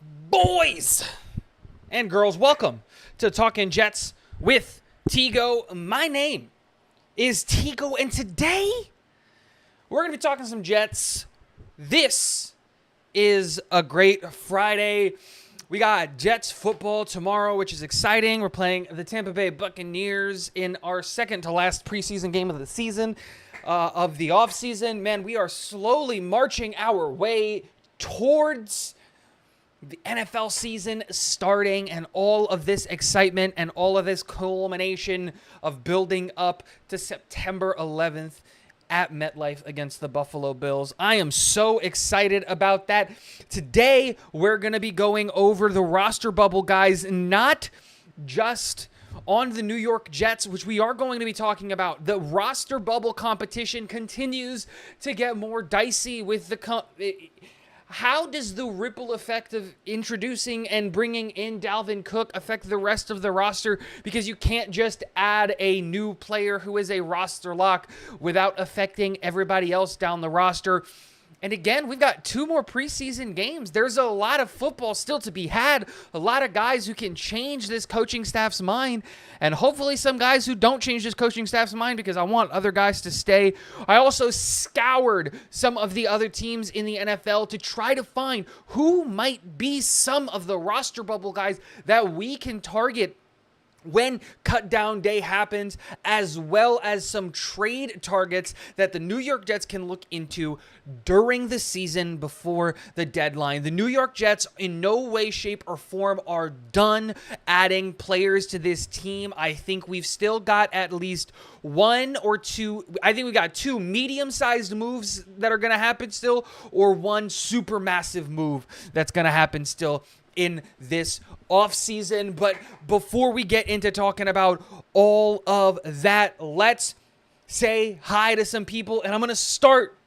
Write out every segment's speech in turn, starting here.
Boys and girls, welcome to Talking Jets with Tigo. My name is Tigo, and today we're going to be talking some Jets. This is a great Friday. We got Jets football tomorrow, which is exciting. We're playing the Tampa Bay Buccaneers in our second to last preseason game of the season, of the offseason. Man, we are slowly marching our way towards the NFL season starting, and all of this excitement and all of this culmination of building up to September 11th at MetLife against the Buffalo Bills. I am so excited about that. Today, we're going to be going over the roster bubble, guys, not just on the New York Jets, which we are going to be talking about. The roster bubble competition continues to get more dicey with how does the ripple effect of introducing and bringing in Dalvin Cook affect the rest of the roster? Because you can't just add a new player who is a roster lock without affecting everybody else down the roster. And again, we've got 2 more preseason games. There's a lot of football still to be had. A lot of guys who can change this coaching staff's mind. And hopefully some guys who don't change this coaching staff's mind, because I want other guys to stay. I also scoured some of the other teams in the NFL to try to find who might be some of the roster bubble guys that we can target when cut down day happens, as well as some trade targets that the New York Jets can look into during the season before the deadline. The New York Jets in no way, shape, or form are done adding players to this team. I think we've still got at least 1 or 2. I think we got 2 medium-sized moves that are going to happen still, or 1 super massive move that's going to happen still in this offseason. But before we get into talking about all of that, let's say hi to some people. And I'm going to start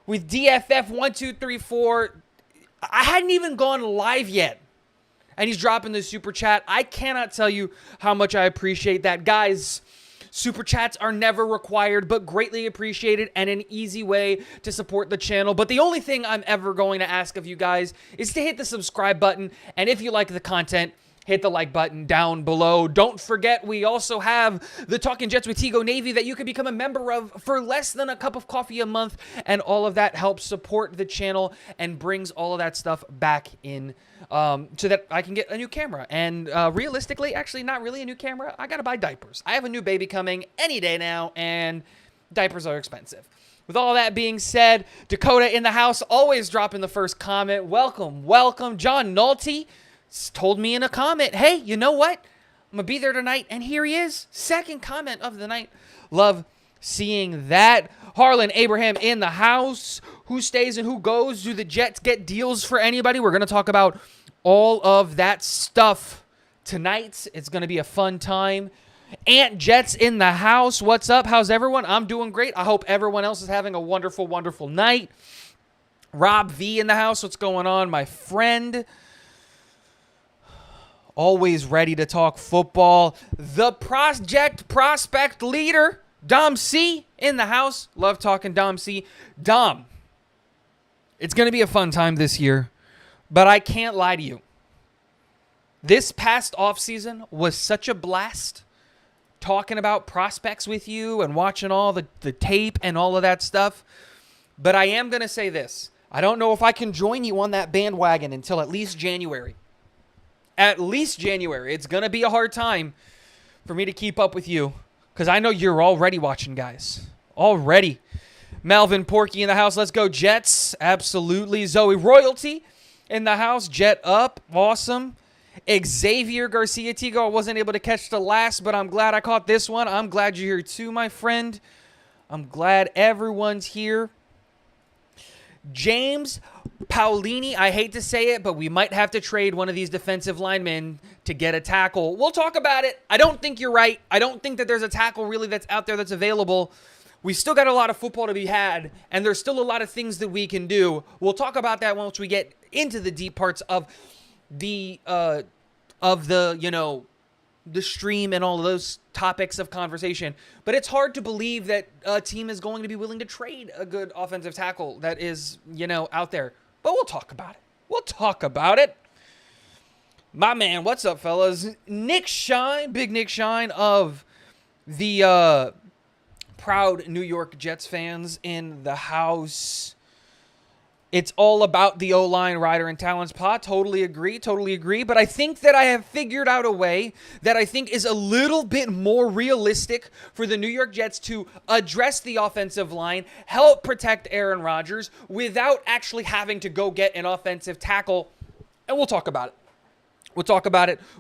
with DFF1234. I hadn't even gone live yet, and he's dropping the super chat. I cannot tell you how much I appreciate that. Guys, super chats are never required, but greatly appreciated and an easy way to support the channel. But the only thing I'm ever going to ask of you guys is to hit the subscribe button. And if you like the content, hit the like button down below. Don't forget, we also have the Talking Jets with Tigo Navy that you can become a member of for less than a cup of coffee a month. And all of that helps support the channel and brings all of that stuff back in so that I can get a new camera. And realistically, actually not really a new camera. I got to buy diapers. I have a new baby coming any day now, and diapers are expensive. With all that being said, Dakota in the house, always dropping the first comment. Welcome, welcome. John Nolte told me in a comment, hey, you know what? I'm going to be there tonight. And here he is. Second comment of the night. Love seeing that. Harlan Abraham in the house. Who stays and who goes? Do the Jets get deals for anybody? We're going to talk about all of that stuff tonight. It's going to be a fun time. Ant Jets in the house. What's up? How's everyone? I'm doing great. I hope everyone else is having a wonderful, wonderful night. Rob V in the house. What's going on, my friend? Always ready to talk football. The prospect leader, Dom C in the house. Love talking Dom C. Dom, it's going to be a fun time this year, but I can't lie to you. This past offseason was such a blast talking about prospects with you and watching all the tape and all of that stuff. But I am going to say this. I don't know if I can join you on that bandwagon until at least January. At least January. It's going to be a hard time for me to keep up with you because I know you're already watching, guys. Already. Melvin Porky in the house. Let's go, Jets. Absolutely. Zoe Royalty in the house. Jet up. Awesome. Xavier Garcia Tigo. I wasn't able to catch the last, but I'm glad I caught this one. I'm glad you're here too, my friend. I'm glad everyone's here. James Paolini, I hate to say it, but we might have to trade one of these defensive linemen to get a tackle. We'll talk about it. I don't think you're right. I don't think that there's a tackle really that's out there that's available. We still got a lot of football to be had, and there's still a lot of things that we can do. We'll talk about that once we get into the deep parts of the the stream and all of those topics of conversation. But it's hard to believe that a team is going to be willing to trade a good offensive tackle that is, out there. But we'll talk about it. We'll talk about it. My man, what's up, fellas? Nick Shine, big Nick Shine of the proud New York Jets fans in the house. It's all about the O-line, rider, and talents pod. Totally agree. But I think that I have figured out a way that I think is a little bit more realistic for the New York Jets to address the offensive line, help protect Aaron Rodgers without actually having to go get an offensive tackle. And we'll talk about it.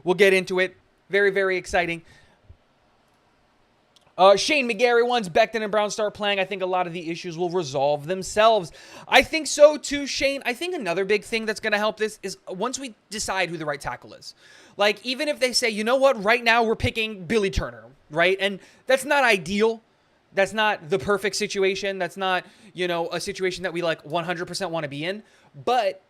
We'll get into it. Very, very exciting. Shane McGarry, once Becton and Brown start playing, I think a lot of the issues will resolve themselves. I think so too, Shane. I think another big thing that's going to help this is once we decide who the right tackle is. Like, even if they say, you know what, right now we're picking Billy Turner, right? And that's not ideal. That's not the perfect situation. That's not, a situation that we 100% want to be in. But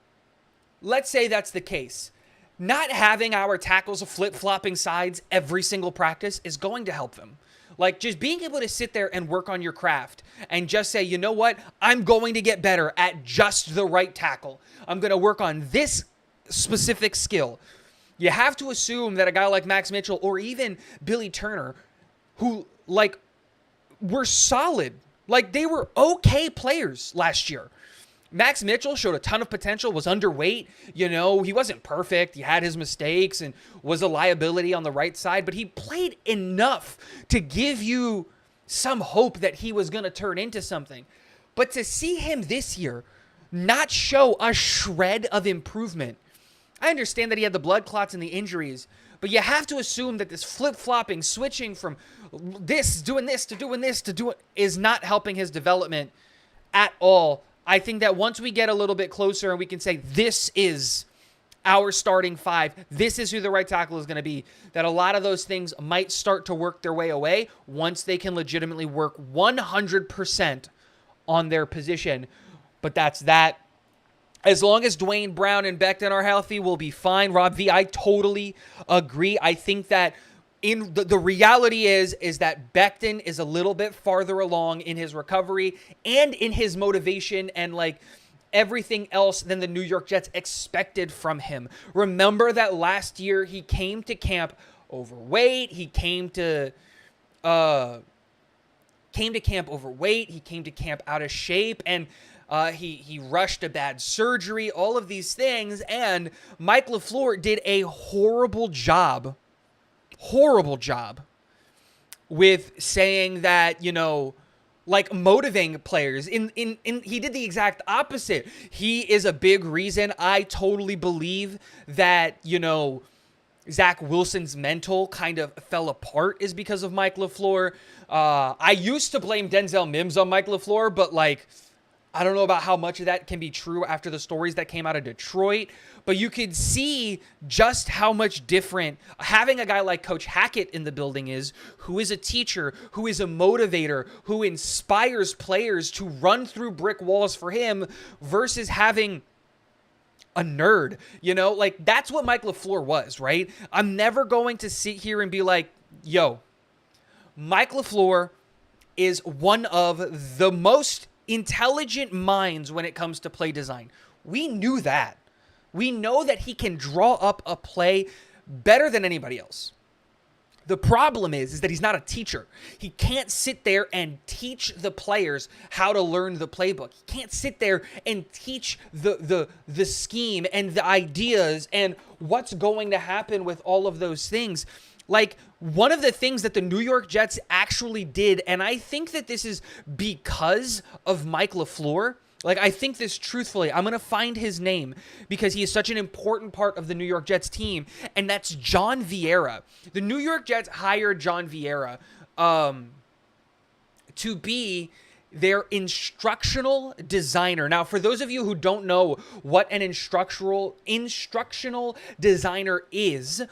let's say that's the case. Not having our tackles flip-flopping sides every single practice is going to help them. Like, just being able to sit there and work on your craft and just say, you know what? I'm going to get better at just the right tackle. I'm going to work on this specific skill. You have to assume that a guy like Max Mitchell or even Billy Turner, who, were solid. They were okay players last year. Max Mitchell showed a ton of potential, was underweight. He wasn't perfect. He had his mistakes and was a liability on the right side, but he played enough to give you some hope that he was going to turn into something. But to see him this year not show a shred of improvement, I understand that he had the blood clots and the injuries, but you have to assume that this flip-flopping, switching from doing this to doing is not helping his development at all. I think that once we get a little bit closer and we can say, this is our starting five, this is who the right tackle is going to be, that a lot of those things might start to work their way away once they can legitimately work 100% on their position. But that's that. As long as Dwayne Brown and Becton are healthy, we'll be fine. Rob V, I totally agree. I think that in the reality is that Becton is a little bit farther along in his recovery and in his motivation and everything else than the New York Jets expected from him. Remember that last year he came to camp overweight. He came to camp overweight. He came to camp out of shape, and he rushed a bad surgery. All of these things, and Mike LaFleur did a horrible job with saying that, motivating players. He did the exact opposite. He is a big reason I totally believe that, Zach Wilson's mental kind of fell apart is because of Mike LaFleur. I used to blame Denzel Mims on Mike LaFleur, but I don't know about how much of that can be true after the stories that came out of Detroit, but you could see just how much different having a guy like Coach Hackett in the building is, who is a teacher, who is a motivator, who inspires players to run through brick walls for him versus having a nerd. That's what Mike LaFleur was, right? I'm never going to sit here and be like, yo, Mike LaFleur is one of the most intelligent minds when it comes to play design. We knew that. We know that he can draw up a play better than anybody else. The problem is that he's not a teacher. He can't sit there and teach the players how to learn the playbook. He can't sit there and teach the scheme and the ideas and what's going to happen with all of those things. One of the things that the New York Jets actually did, and I think that this is because of Mike LaFleur. I think this truthfully. I'm going to find his name because he is such an important part of the New York Jets team, and that's John Vieira. The New York Jets hired John Vieira to be their instructional designer. Now, for those of you who don't know what an instructional designer is,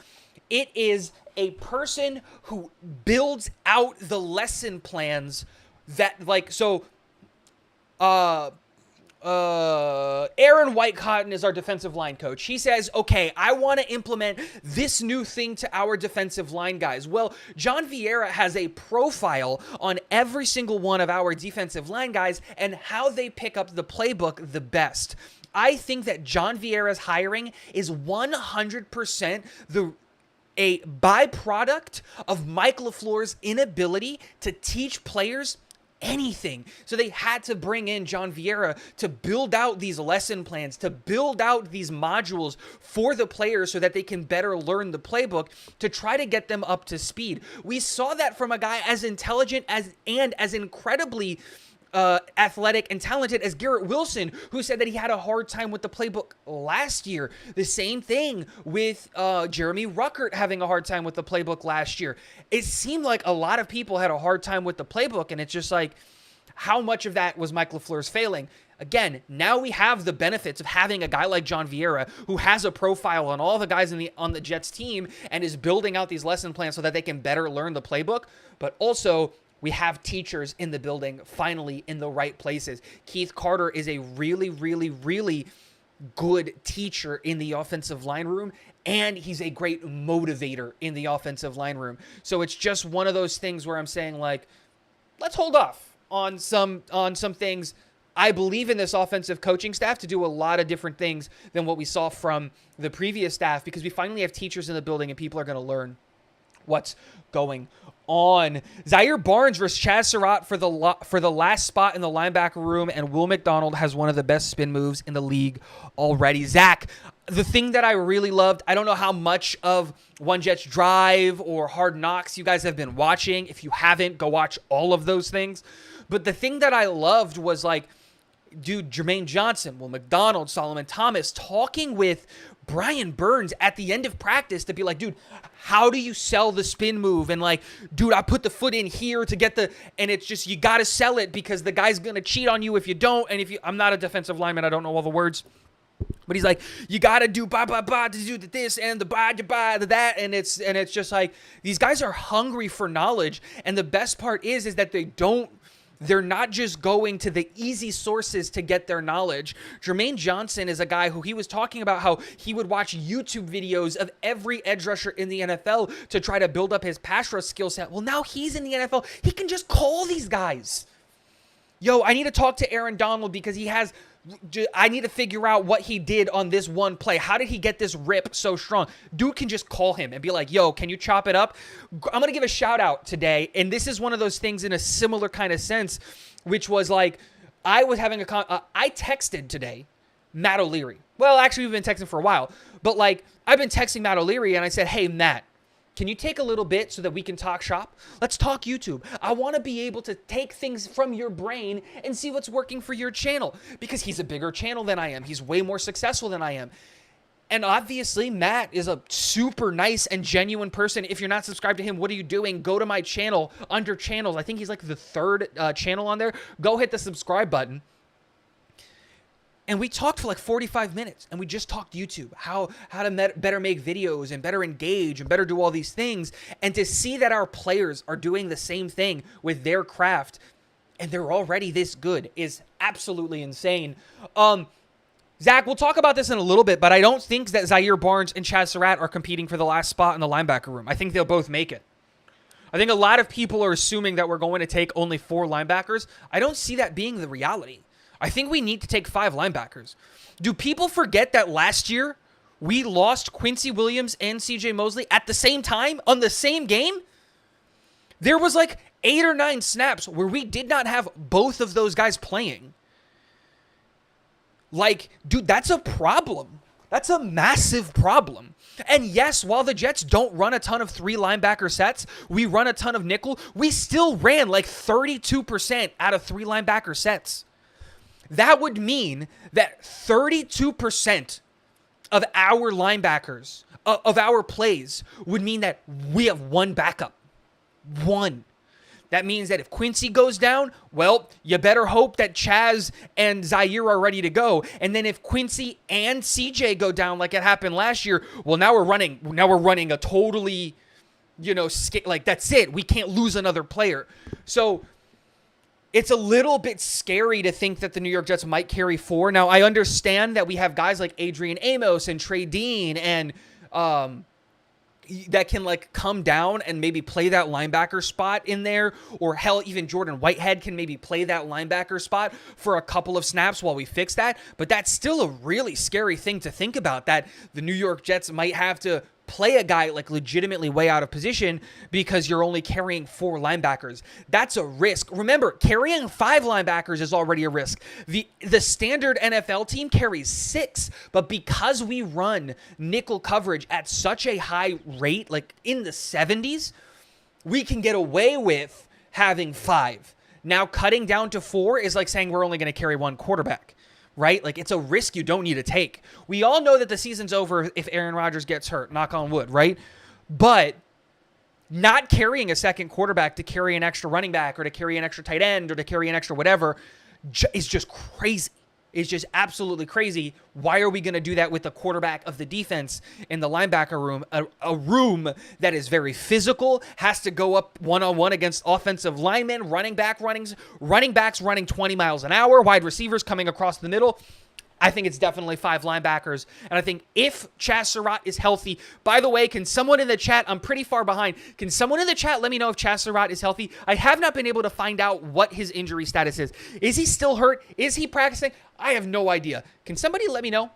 it is a person who builds out the lesson plans that Aaron Whitecotton is our defensive line coach. He says, okay, I want to implement this new thing to our defensive line guys. Well, John Vieira has a profile on every single one of our defensive line guys and how they pick up the playbook the best. I think that John Vieira's hiring is 100% a byproduct of Mike LaFleur's inability to teach players anything. So they had to bring in John Vieira to build out these lesson plans, to build out these modules for the players so that they can better learn the playbook, to try to get them up to speed. We saw that from a guy as intelligent as incredibly athletic and talented as Garrett Wilson, who said that he had a hard time with the playbook last year. The same thing with Jeremy Ruckert having a hard time with the playbook last year. It seemed like a lot of people had a hard time with the playbook, and it's just like, how much of that was Mike LaFleur's failing? Again, now we have the benefits of having a guy like John Vieira who has a profile on all the guys on the Jets team and is building out these lesson plans so that they can better learn the playbook, but also we have teachers in the building finally in the right places. Keith Carter is a really, really, really good teacher in the offensive line room, and he's a great motivator in the offensive line room. So it's just one of those things where I'm saying, like, let's hold off on some things. I believe in this offensive coaching staff to do a lot of different things than what we saw from the previous staff, because we finally have teachers in the building and people are going to learn what's going on. Zaire Barnes versus Chaz Surratt for the last spot in the linebacker room, and Will McDonald has one of the best spin moves in the league already. Zach, the thing that I really loved, I don't know how much of One Jets Drive or Hard Knocks you guys have been watching. If you haven't, go watch all of those things. But the thing that I loved was, like, dude, Jermaine Johnson, Will McDonald, Solomon Thomas talking with Brian Burns at the end of practice to be like, dude, how do you sell the spin move? And like, dude, I put the foot in here to get and it's just, you got to sell it because the guy's going to cheat on you if you don't. And I'm not a defensive lineman, I don't know all the words. But he's like, you got to do to do this and the that. And it's just like, these guys are hungry for knowledge. And the best part is that they're not just going to the easy sources to get their knowledge. Jermaine Johnson is a guy who he was talking about how he would watch YouTube videos of every edge rusher in the NFL to try to build up his pass rush skill set. Well, now he's in the NFL. He can just call these guys. Yo, I need to talk to Aaron Donald because I need to figure out what he did on this one play. How did he get this rip so strong? Dude can just call him and be like, yo, can you chop it up? I'm going to give a shout out today. And this is one of those things in a similar kind of sense, which was like, I was having I texted today Matt O'Leary. Well, actually, we've been texting for a while. But like, I've been texting Matt O'Leary and I said, hey, Matt, can you take a little bit so that we can talk shop? Let's talk YouTube. I want to be able to take things from your brain and see what's working for your channel, because he's a bigger channel than I am. He's way more successful than I am. And obviously, Matt is a super nice and genuine person. If you're not subscribed to him, what are you doing? Go to my channel under channels. I think he's like the third channel on there. Go hit the subscribe button. And we talked for like 45 minutes, and we just talked YouTube, how to better make videos and better engage and better do all these things. And to see that our players are doing the same thing with their craft and they're already this good is absolutely insane. Zach, we'll talk about this in a little bit, but I don't think that Zaire Barnes and Chaz Surratt are competing for the last spot in the linebacker room. I think they'll both make it. I think a lot of people are assuming that we're going to take only 4 linebackers. I don't see that being the reality. I think we need to take 5 linebackers. Do people forget that last year we lost Quincy Williams and CJ Mosley at the same time on the same game? There was like 8 or 9 snaps where we did not have both of those guys playing. Like, dude, that's a problem. That's a massive problem. And yes, while the Jets don't run a ton of 3 linebacker sets, we run a ton of nickel. We still ran like 32% out of 3 linebacker sets. That would mean that 32% of our linebackers, of our plays, would mean that we have 1 backup. 1. That means that if Quincy goes down, well, you better hope that Chaz and Zaire are ready to go. And then if Quincy and CJ go down like it happened last year, well, now we're running a totally, like that's it. We can't lose another player. So it's a little bit scary to think that the New York Jets might carry 4. Now, I understand that we have guys like Adrian Amos and Trey Dean and that can like come down and maybe play that linebacker spot in there, or hell, even Jordan Whitehead can maybe play that linebacker spot for a couple of snaps while we fix that. But that's still a really scary thing to think about, that the New York Jets might have to play a guy like legitimately way out of position because you're only carrying 4 linebackers. That's a risk. Remember, carrying 5 linebackers is already a risk. The standard NFL team carries 6, but because we run nickel coverage at such a high rate, like in the 70s, we can get away with having 5. Now cutting down to 4 is like saying we're only going to carry 1 quarterback. Right? Like, it's a risk you don't need to take. We all know that the season's over if Aaron Rodgers gets hurt, knock on wood, right? But not carrying a second quarterback to carry an extra running back or to carry an extra tight end or to carry an extra whatever is just crazy. It's just absolutely crazy. Why are we going to do that with the quarterback of the defense in the linebacker room? A room that is very physical, has to go up one-on-one against offensive linemen, running backs running 20 miles an hour, wide receivers coming across the middle. I think it's definitely 5 linebackers. And I think if Chaz Surratt is healthy, by the way, can someone in the chat, I'm pretty far behind, can someone in the chat let me know if Chaz Surratt is healthy? I have not been able to find out what his injury status is. Is he still hurt? Is he practicing? I have no idea. Can somebody let me know?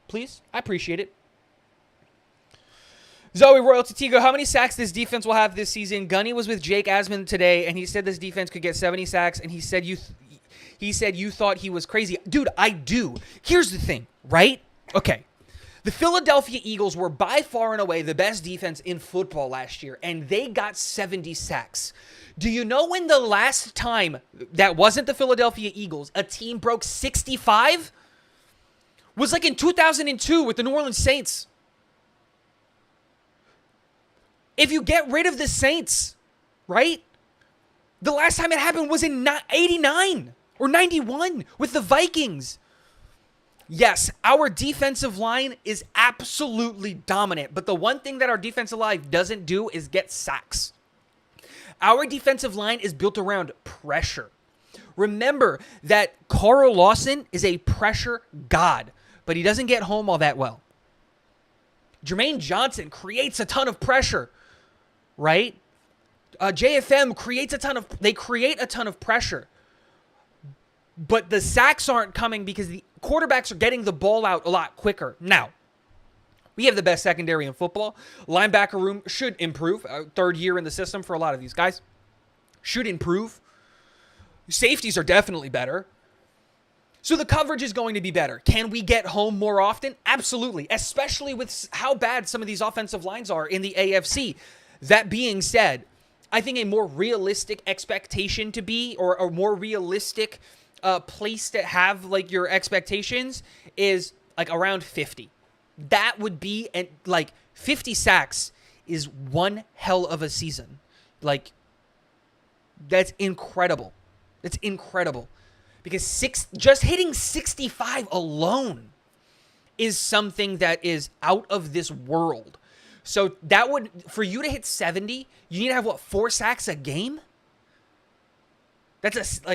Please? I appreciate it. Zoe Royalty Tigo, how many sacks this defense will have this season? Gunny was with Jake Asman today, and he said this defense could get 70 sacks, and he said you thought he was crazy. Dude, I do. Here's the thing, right? Okay. The Philadelphia Eagles were by far and away the best defense in football last year, and they got 70 sacks. Do you know when the last time that wasn't the Philadelphia Eagles, a team broke 65? Was like in 2002 with the New Orleans Saints. If you get rid of the Saints, right? The last time it happened was in 89 or 91 with the Vikings. Yes, our defensive line is absolutely dominant, but the one thing that our defensive line doesn't do is get sacks. Our defensive line is built around pressure. Remember that Carl Lawson is a pressure god, but he doesn't get home all that well. Jermaine Johnson creates a ton of pressure, right? JFM create a ton of pressure. But the sacks aren't coming because the quarterbacks are getting the ball out a lot quicker. Now, we have the best secondary in football. Linebacker room should improve. Third year in the system for a lot of these guys. Should improve. Safeties are definitely better. So the coverage is going to be better. Can we get home more often? Absolutely. Especially with how bad some of these offensive lines are in the AFC. That being said, I think a more realistic expectation to be, or a more realistic place to have like your expectations is like around 50. That would be, and like 50 sacks is one hell of a season. Like, that's incredible. It's incredible. Because just hitting 65 alone is something that is out of this world. So that would, for you to hit 70, you need to have what, 4 sacks a game? That's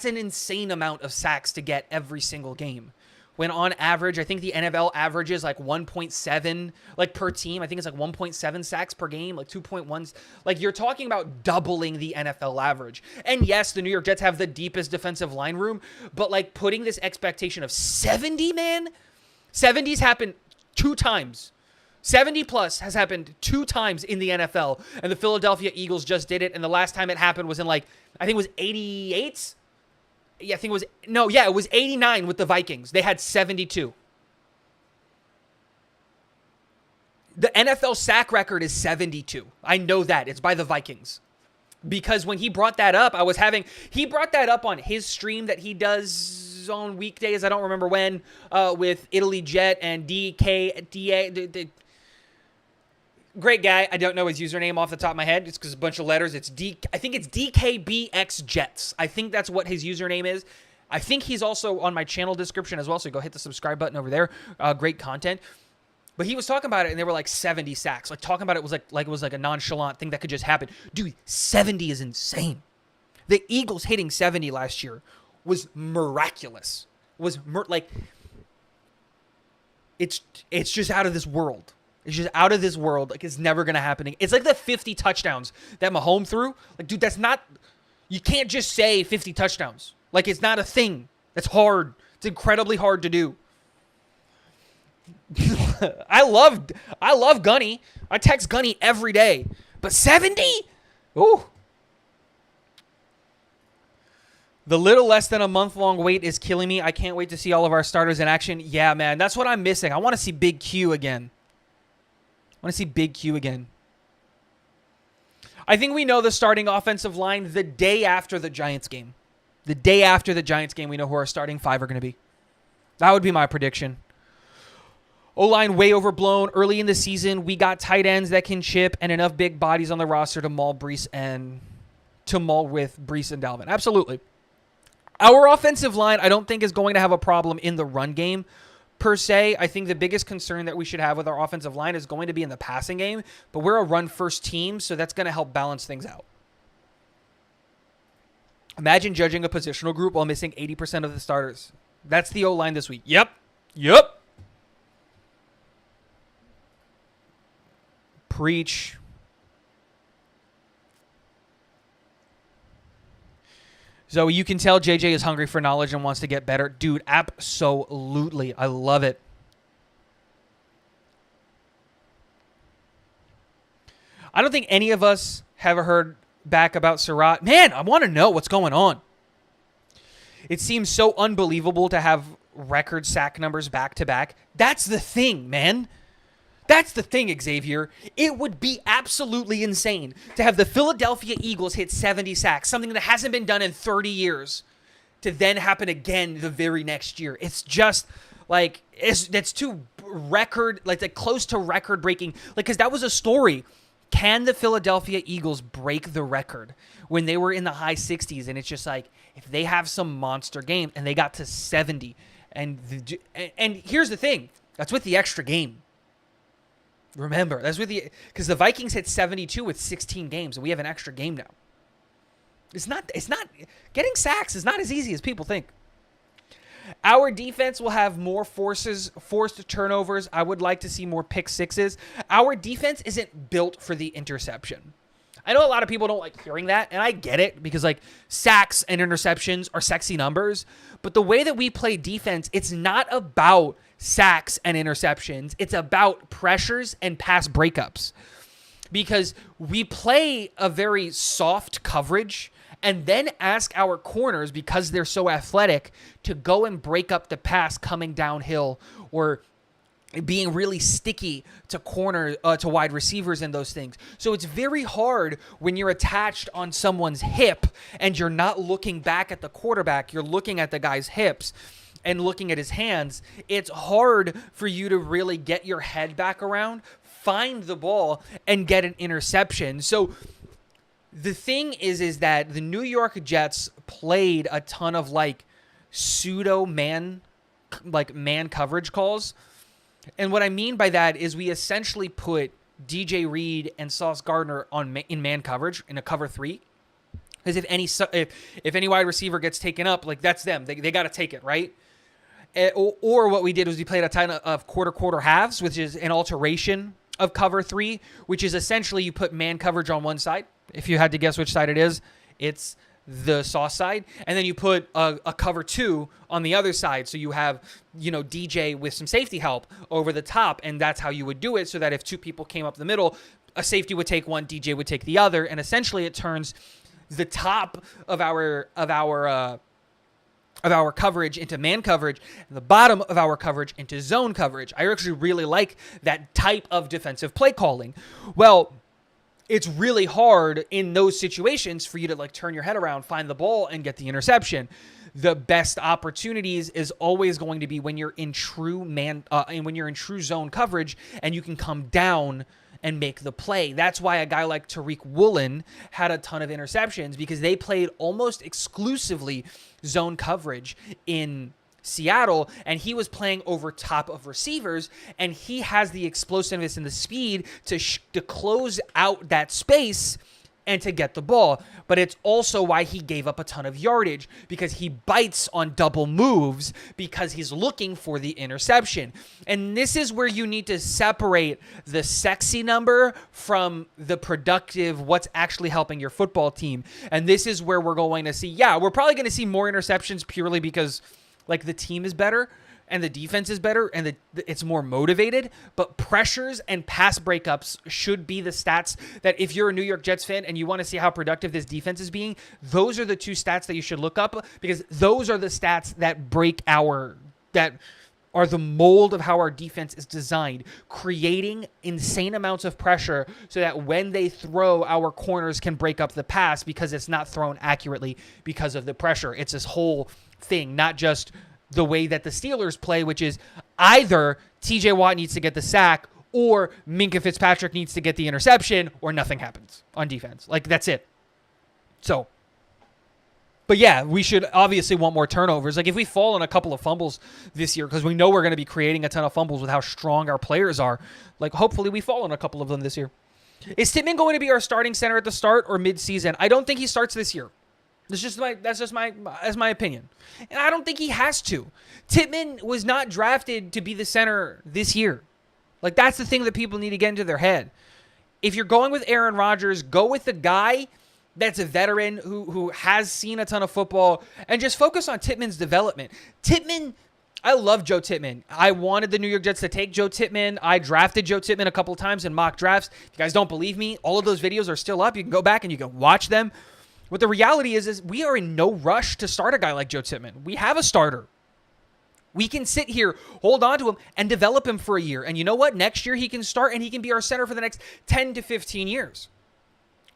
an insane amount of sacks to get every single game. When on average, I think the NFL averages like 1.7 like per team. I think it's like 1.7 sacks per game, like 2.1. Like, you're talking about doubling the NFL average. And yes, the New York Jets have the deepest defensive line room, but like putting this expectation of 70, man, 70's happened 2 times. 70 plus has happened 2 times in the NFL, and the Philadelphia Eagles just did it. And the last time it happened was in like, I think it was 88. Yeah, it was 89 with the Vikings. They had 72. The NFL sack record is 72. I know that. It's by the Vikings. Because when he brought that up, he brought that up on his stream that he does on weekdays. I don't remember when, with Italy Jet and DK, great guy. I don't know his username off the top of my head. It's because a bunch of letters. I think it's DKBX Jets. I think that's what his username is. I think he's also on my channel description as well, so go hit the subscribe button over there. Great content. But he was talking about it, and they were like 70 sacks. Like, talking about it was like it was like a nonchalant thing that could just happen. Dude, 70 is insane. The Eagles hitting 70 last year was miraculous. It's just out of this world. It's just out of this world. Like, it's never going to happen. It's like the 50 touchdowns that Mahomes threw. Like, dude, that's not... You can't just say 50 touchdowns. Like, it's not a thing. That's hard. It's incredibly hard to do. I love Gunny. I text Gunny every day. But 70? Ooh. The little less than a month-long wait is killing me. I can't wait to see all of our starters in action. Yeah, man. That's what I'm missing. I want to see Big Q again. I think we know the starting offensive line the day after the Giants game. The day after the Giants game, we know who our starting five are going to be. That would be my prediction. O-line way overblown. Early in the season, we got tight ends that can chip and enough big bodies on the roster to maul with Breece and Dalvin. Absolutely. Our offensive line, I don't think is going to have a problem in the run game per se. I think the biggest concern that we should have with our offensive line is going to be in the passing game, but we're a run-first team, so that's going to help balance things out. Imagine judging a positional group while missing 80% of the starters. That's the O-line this week. Yep. Preach. Zoe, you can tell JJ is hungry for knowledge and wants to get better. Dude, absolutely. I love it. I don't think any of us have heard back about Surratt. Man, I want to know what's going on. It seems so unbelievable to have record sack numbers back to back. That's the thing, man. That's the thing, Xavier. It would be absolutely insane to have the Philadelphia Eagles hit 70 sacks, something that hasn't been done in 30 years, to then happen again the very next year. It's just like, that's too record, like close to record breaking. Like, because that was a story. Can the Philadelphia Eagles break the record when they were in the high 60s? And it's just like, if they have some monster game and they got to 70, and here's the thing, that's with the extra game. Remember, that's with because the Vikings hit 72 with 16 games, and we have an extra game now. It's not getting sacks is not as easy as people think. Our defense will have more forced turnovers. I would like to see more pick sixes. Our defense isn't built for the interception. I know a lot of people don't like hearing that, and I get it, because like sacks and interceptions are sexy numbers, but the way that we play defense, it's not about sacks and interceptions. It's about pressures and pass breakups, because we play a very soft coverage and then ask our corners, because they're so athletic, to go and break up the pass coming downhill, or being really sticky to wide receivers and those things. So it's very hard when you're attached on someone's hip and you're not looking back at the quarterback, you're looking at the guy's hips and looking at his hands. It's hard for you to really get your head back around, find the ball, and get an interception. So the thing is that the New York Jets played a ton of like pseudo man coverage calls. And what I mean by that is we essentially put DJ Reed and Sauce Gardner in man coverage in a cover 3. Because if any wide receiver gets taken up, like that's them. They got to take it, right? Or what we did was we played a ton of quarter halves, which is an alteration of cover 3, which is essentially you put man coverage on one side. If you had to guess which side it is, it's the Sauce side, and then you put a cover 2 on the other side, so you have DJ with some safety help over the top, and that's how you would do it, so that if two people came up the middle, a safety would take one, DJ would take the other, and essentially it turns the top of our coverage into man coverage, and the bottom of our coverage into zone coverage. I actually really like that type of defensive play calling. Well, it's really hard in those situations for you to like turn your head around, find the ball, and get the interception. The best opportunities is always going to be when you're in true zone coverage and you can come down and make the play. That's why a guy like Tariq Woolen had a ton of interceptions, because they played almost exclusively zone coverage in Seattle, and he was playing over top of receivers, and he has the explosiveness and the speed to close out that space and to get the ball. But it's also why he gave up a ton of yardage, because he bites on double moves because he's looking for the interception. And this is where you need to separate the sexy number from the productive, what's actually helping your football team. And this is where we're going to see, we're probably going to see more interceptions purely because like the team is better and the defense is better and it's more motivated, but pressures and pass breakups should be the stats that if you're a New York Jets fan and you want to see how productive this defense is being, those are the two stats that you should look up, because those are the stats that that are the mold of how our defense is designed, creating insane amounts of pressure so that when they throw, our corners can break up the pass because it's not thrown accurately because of the pressure. It's this whole thing, not just the way that the Steelers play, which is either TJ Watt needs to get the sack or Minkah Fitzpatrick needs to get the interception or nothing happens on defense. Like, that's it. So, but yeah, we should obviously want more turnovers. Like, if we fall on a couple of fumbles this year, because we know we're going to be creating a ton of fumbles with how strong our players are, like, hopefully we fall on a couple of them this year. Is Tittman going to be our starting center at the start or mid-season? I don't think he starts this year. That's my opinion. And I don't think he has to. Tittman was not drafted to be the center this year. Like, that's the thing that people need to get into their head. If you're going with Aaron Rodgers, go with the guy that's a veteran who has seen a ton of football, and just focus on Tittman's development. I love Joe Tittman. I wanted the New York Jets to take Joe Tittman. I drafted Joe Tittman a couple of times in mock drafts. If you guys don't believe me, all of those videos are still up. You can go back and you can watch them. What the reality is we are in no rush to start a guy like Joe Tittman. We have a starter. We can sit here, hold on to him, and develop him for a year. And you know what? Next year he can start and he can be our center for the next 10 to 15 years.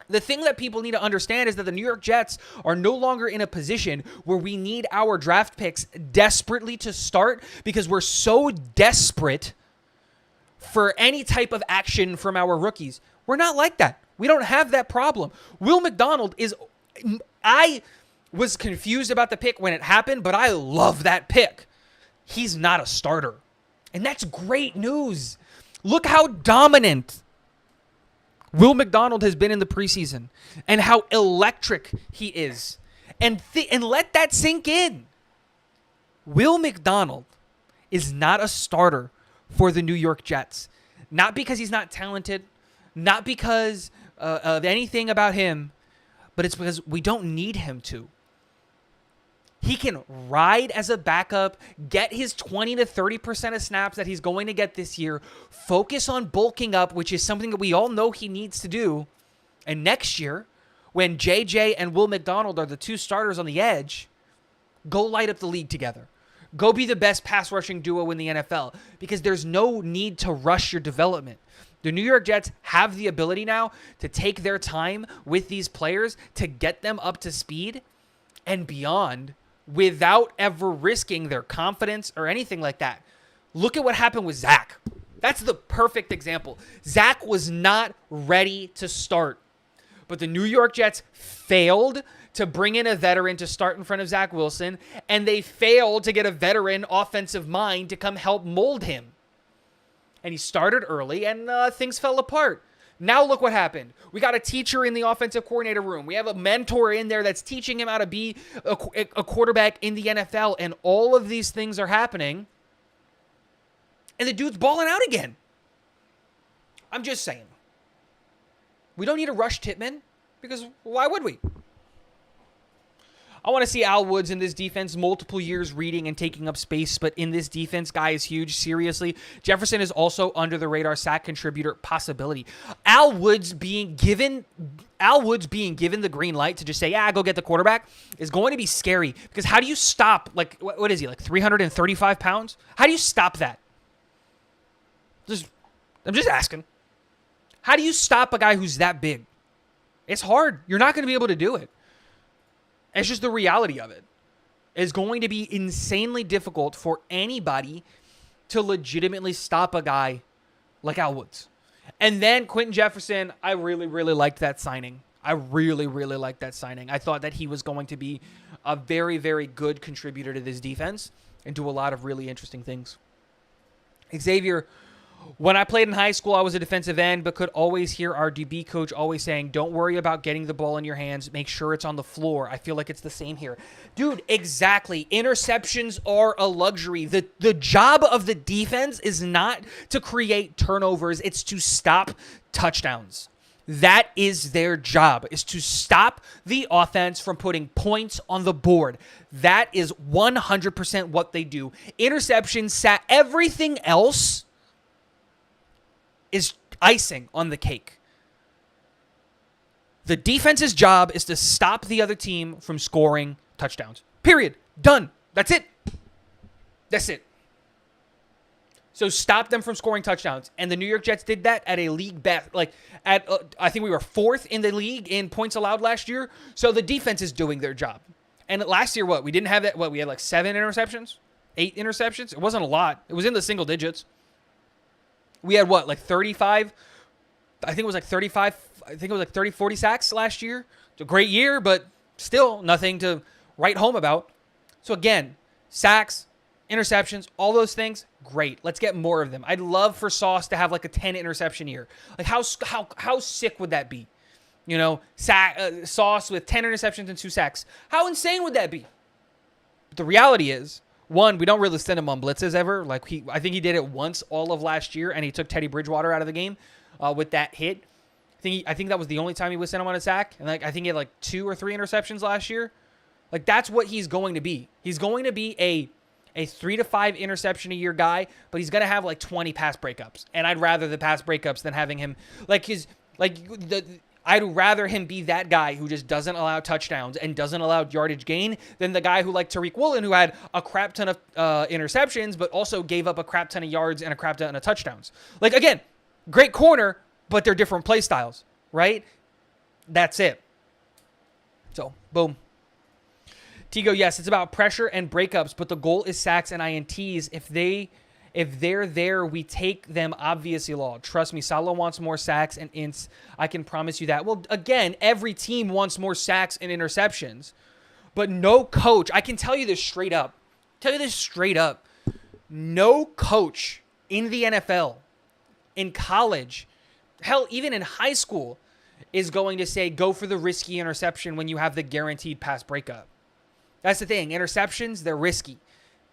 The thing that people need to understand is that the New York Jets are no longer in a position where we need our draft picks desperately to start, because we're so desperate for any type of action from our rookies. We're not like that. We don't have that problem. Will McDonald is... I was confused about the pick when it happened, but I love that pick. He's not a starter. And that's great news. Look how dominant Will McDonald has been in the preseason and how electric he is. And let that sink in. Will McDonald is not a starter for the New York Jets. Not because he's not talented, not because of anything about him, but it's because we don't need him to. He can ride as a backup, get his 20 to 30% of snaps that he's going to get this year, focus on bulking up, which is something that we all know he needs to do. And next year, when JJ and Will McDonald are the two starters on the edge, go light up the league together. Go be the best pass rushing duo in the NFL, because there's no need to rush your development. The New York Jets have the ability now to take their time with these players to get them up to speed and beyond without ever risking their confidence or anything like that. Look at what happened with Zach. That's the perfect example. Zach was not ready to start, but the New York Jets failed to bring in a veteran to start in front of Zach Wilson, and they failed to get a veteran offensive mind to come help mold him. And he started early, and things fell apart. Now look what happened. We got a teacher in the offensive coordinator room. We have a mentor in there that's teaching him how to be a quarterback in the NFL, and all of these things are happening, and the dude's balling out again. I'm just saying. We don't need to rush Tittman, because why would we? I want to see Al Woods in this defense, multiple years reading and taking up space, but in this defense, guy is huge, seriously. Jefferson is also under the radar sack contributor possibility. Al Woods being given the green light to just say, go get the quarterback is going to be scary, because how do you stop, like, what is he, like 335 pounds? How do you stop that? I'm just asking. How do you stop a guy who's that big? It's hard. You're not going to be able to do it. It's just the reality of it. It's going to be insanely difficult for anybody to legitimately stop a guy like Al Woods. And then Quentin Jefferson, I really, really liked that signing. I really, really liked that signing. I thought that he was going to be a very, very good contributor to this defense and do a lot of really interesting things. Xavier, When I played in high school, I was a defensive end, but could always hear our DB coach always saying, don't worry about getting the ball in your hands. Make sure it's on the floor. I feel like it's the same here. Dude, exactly. Interceptions are a luxury. The job of the defense is not to create turnovers. It's to stop touchdowns. That is their job, is to stop the offense from putting points on the board. That is 100% what they do. Interceptions, everything else is icing on the cake. The defense's job is to stop the other team from scoring touchdowns. Period. Done. That's it. That's it. So stop them from scoring touchdowns. And the New York Jets did that at a league best. I think we were 4th in the league in points allowed last year. So the defense is doing their job. And last year, we didn't have that. We had like 7 interceptions, 8 interceptions. It wasn't a lot. It was in the single digits. We had 35? I think it was like 35. I think it was like 30, 40 sacks last year. It's a great year, but still nothing to write home about. So again, sacks, interceptions, all those things, great. Let's get more of them. I'd love for Sauce to have like a 10 interception year. Like how sick would that be? You know, Sauce with 10 interceptions and 2 sacks. How insane would that be? But the reality is, one, we don't really send him on blitzes ever. I think he did it once all of last year, and he took Teddy Bridgewater out of the game with that hit. I think that was the only time he was sent him on a sack. And I think he had 2 or 3 interceptions last year. That's what he's going to be. He's going to be a 3 to 5 interception a year guy, but he's going to have 20 pass breakups. And I'd rather the pass breakups than having him I'd rather him be that guy who just doesn't allow touchdowns and doesn't allow yardage gain than the guy who like Tariq Woolen, who had a crap ton of interceptions, but also gave up a crap ton of yards and a crap ton of touchdowns. Again, great corner, but they're different play styles, right? That's it. So, boom. Tigo, yes, it's about pressure and breakups, but the goal is sacks and INTs. If they're there, we take them, obviously, Law. Trust me, Salah wants more sacks and ints. I can promise you that. Well, again, every team wants more sacks and interceptions. But no coach, I can tell you this straight up. No coach in the NFL, in college, hell, even in high school, is going to say, go for the risky interception when you have the guaranteed pass breakup. That's the thing. Interceptions, they're risky.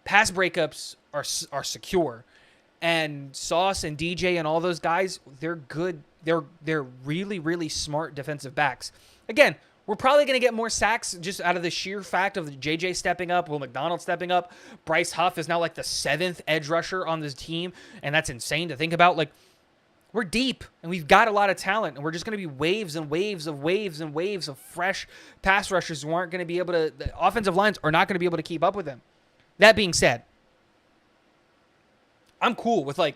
Pass breakups are secure. And Sauce and DJ and all those guys, they're good. They're really, really smart defensive backs. Again, we're probably going to get more sacks just out of the sheer fact of JJ stepping up, Will McDonald stepping up. Bryce Huff is now like the 7th edge rusher on this team, and that's insane to think about. We're deep, and we've got a lot of talent, and we're just going to be waves and waves of fresh pass rushers who aren't going to be able to – the offensive lines are not going to be able to keep up with them. That being said, I'm cool with like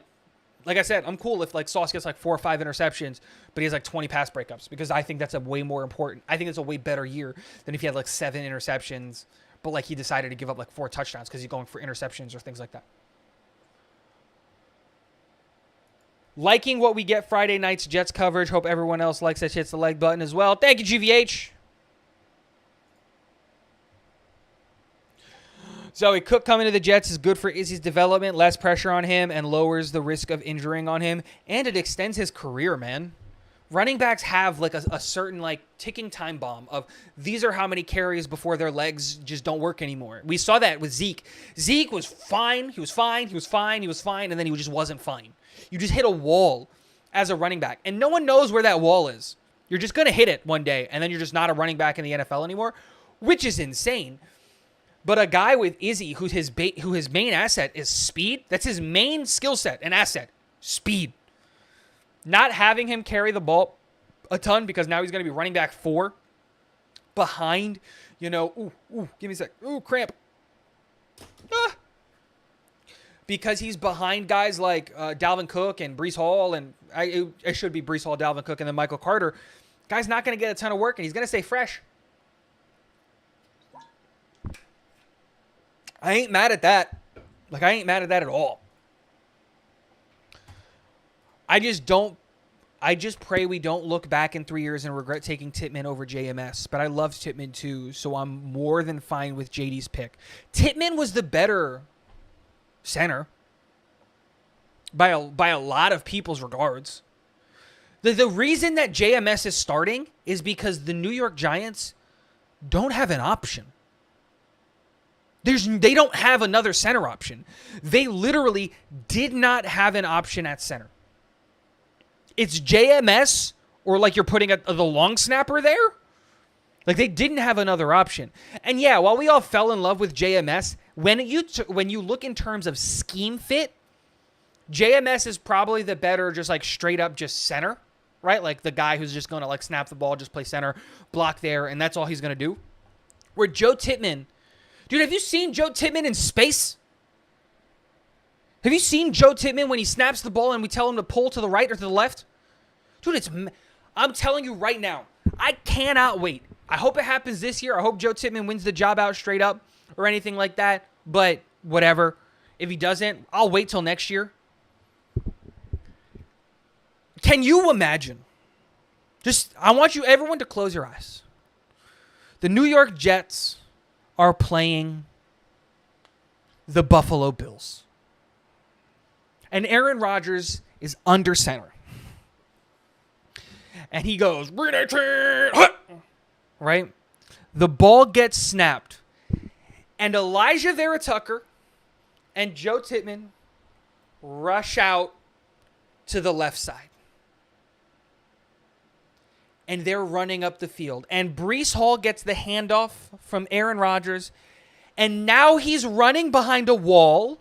I said, I'm cool if Sauce gets 4 or 5 interceptions, but he has 20 pass breakups, because I think that's a way more important. I think it's a way better year than if he had 7 interceptions, but he decided to give up 4 touchdowns because he's going for interceptions or things like that. Liking what we get Friday night's Jets coverage. Hope everyone else likes it. Hits the like button as well. Thank you, GVH. Zoe Cook coming to the Jets is good for Izzy's development, less pressure on him, and lowers the risk of injuring on him. And it extends his career, man. Running backs have a certain ticking time bomb of these are how many carries before their legs just don't work anymore. We saw that with Zeke. Zeke was fine. He was fine. And then he just wasn't fine. You just hit a wall as a running back. And no one knows where that wall is. You're just going to hit it one day, and then you're just not a running back in the NFL anymore, which is insane. But a guy with Izzy, who his main asset is speed, that's his main skill set and asset, speed. Not having him carry the ball a ton because now he's going to be running back 4 behind, give me a sec. Cramp. Because he's behind guys like Dalvin Cook and Breece Hall, and it should be Breece Hall, Dalvin Cook, and then Michael Carter. Guy's not going to get a ton of work, and he's going to stay fresh. I ain't mad at that. I ain't mad at that at all. I just pray we don't look back in 3 years and regret taking Tittman over JMS. But I loved Tittman too, so I'm more than fine with JD's pick. Tittman was the better center. by a lot of people's regards. The reason that JMS is starting is because the New York Giants don't have an option. They don't have another center option. They literally did not have an option at center. It's JMS, or like you're putting the long snapper there. Like, they didn't have another option. And yeah, while we all fell in love with JMS, when you look in terms of scheme fit, JMS is probably the better just like straight up just center, right? Like the guy who's just going to like snap the ball, just play center, block there, and that's all he's going to do. Where Joe Tittman, dude, have you seen Joe Tittman in space? Have you seen Joe Tittman when he snaps the ball and we tell him to pull to the right or to the left? Dude, I'm telling you right now, I cannot wait. I hope it happens this year. I hope Joe Tittman wins the job out straight up or anything like that. But whatever. If he doesn't, I'll wait till next year. Can you imagine? I want everyone to close your eyes. The New York Jets are playing the Buffalo Bills. And Aaron Rodgers is under center. And he goes, right? The ball gets snapped. And Elijah Vera Tucker and Joe Tittman rush out to the left side. And they're running up the field. And Breece Hall gets the handoff from Aaron Rodgers. And now he's running behind a wall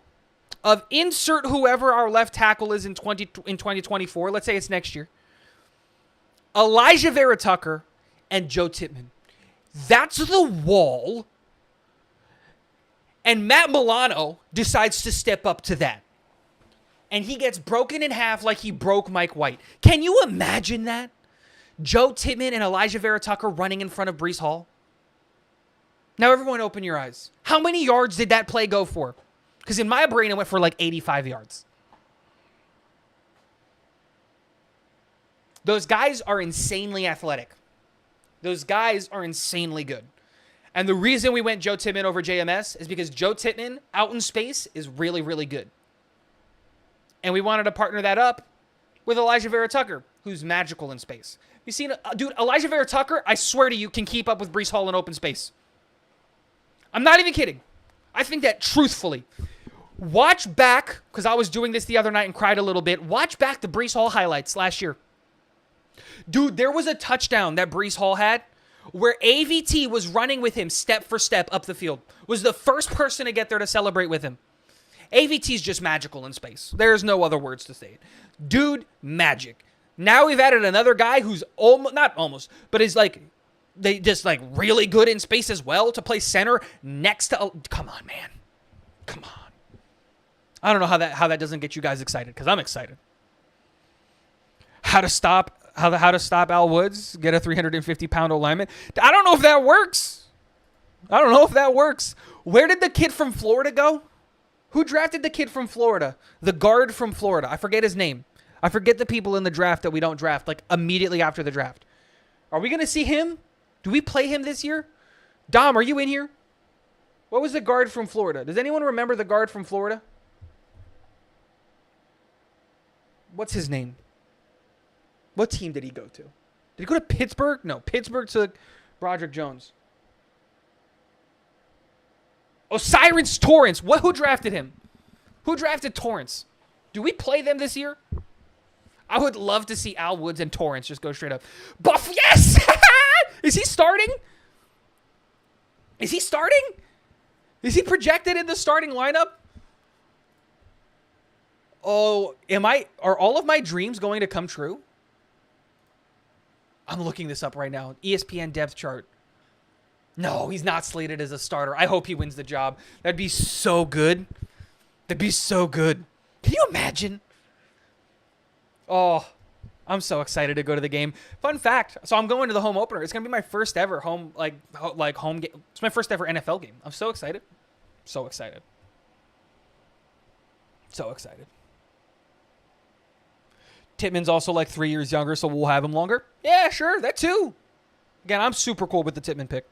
of insert whoever our left tackle is in 2024. Let's say it's next year. Elijah Vera Tucker and Joe Tittman. That's the wall. And Matt Milano decides to step up to that. And he gets broken in half like he broke Mike White. Can you imagine that? Joe Tittman and Elijah Vera Tucker running in front of Breece Hall. Now everyone open your eyes. How many yards did that play go for? Because in my brain it went for like 85 yards. Those guys are insanely athletic. Those guys are insanely good. And the reason we went Joe Tittman over JMS is because Joe Tittman out in space is really, really good. And we wanted to partner that up with Elijah Vera Tucker, who's magical in space. You seen, dude, Elijah Vera Tucker, I swear to you, can keep up with Breece Hall in open space. I'm not even kidding. I think that truthfully. Watch back, because I was doing this the other night and cried a little bit. Watch back the Breece Hall highlights last year. Dude, there was a touchdown that Breece Hall had where AVT was running with him step for step up the field. Was the first person to get there to celebrate with him. AVT's just magical in space. There's no other words to say it. Dude, magic. Now we've added another guy who's but is like, they just like really good in space as well to play center next to, come on, man. Come on. I don't know how that doesn't get you guys excited, because I'm excited. How to stop Al Woods, get a 350-pound lineman. I don't know if that works. Where did the kid from Florida go? Who drafted the kid from Florida? The guard from Florida. I forget his name. I forget the people in the draft that we don't draft, like immediately after the draft. Are we going to see him? Do we play him this year? Dom, are you in here? What was the guard from Florida? Does anyone remember the guard from Florida? What's his name? What team did he go to? Did he go to Pittsburgh? No, Pittsburgh took Broderick Jones. Osiris Torrance. Who drafted him? Who drafted Torrance? Do we play them this year? I would love to see Al Woods and Torrance just go straight up. Buff, yes! Is he starting? Is he projected in the starting lineup? Oh, are all of my dreams going to come true? I'm looking this up right now. ESPN depth chart. No, he's not slated as a starter. I hope he wins the job. That'd be so good. Can you imagine? Oh, I'm so excited to go to the game. Fun fact. So I'm going to the home opener. It's going to be my first ever home game. It's my first ever NFL game. I'm so excited. So excited. Tittman's also like 3 years younger, so we'll have him longer. Yeah, sure, that too. Again, I'm super cool with the Tittman pick.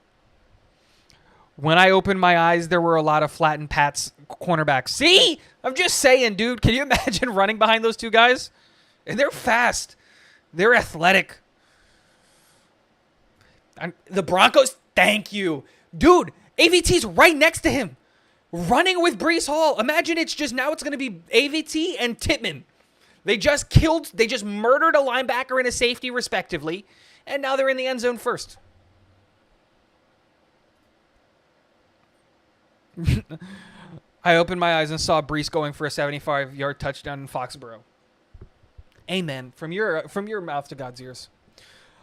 When I opened my eyes, there were a lot of flattened Pats cornerback. See? I'm just saying, dude. Can you imagine running behind those two guys? And they're fast. They're athletic. The Broncos, thank you. Dude, AVT's right next to him. Running with Breece Hall. Imagine it's going to be AVT and Tittman. They just murdered a linebacker and a safety, respectively. And now they're in the end zone first. I opened my eyes and saw Breece going for a 75-yard touchdown in Foxborough. Amen. From your mouth to God's ears.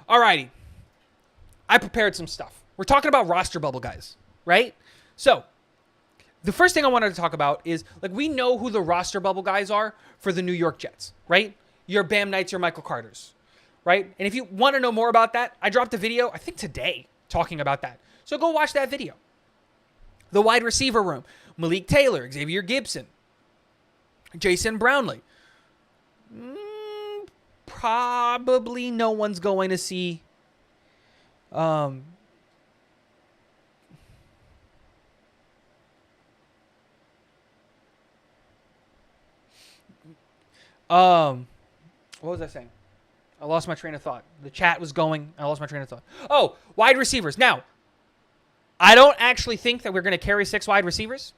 Alrighty. I prepared some stuff. We're talking about roster bubble guys, right? So, the first thing I wanted to talk about is, like, we know who the roster bubble guys are for the New York Jets, right? Your Bam Knights, your Michael Carters, right? And if you want to know more about that, I dropped a video, I think today, talking about that. So go watch that video. The wide receiver room, Malik Taylor, Xavier Gibson, Jason Brownlee. Probably no one's going to see what was I saying? I lost my train of thought. The chat was going. I lost my train of thought. Oh, wide receivers. Now, I don't actually think that we're going to carry 6 wide receivers.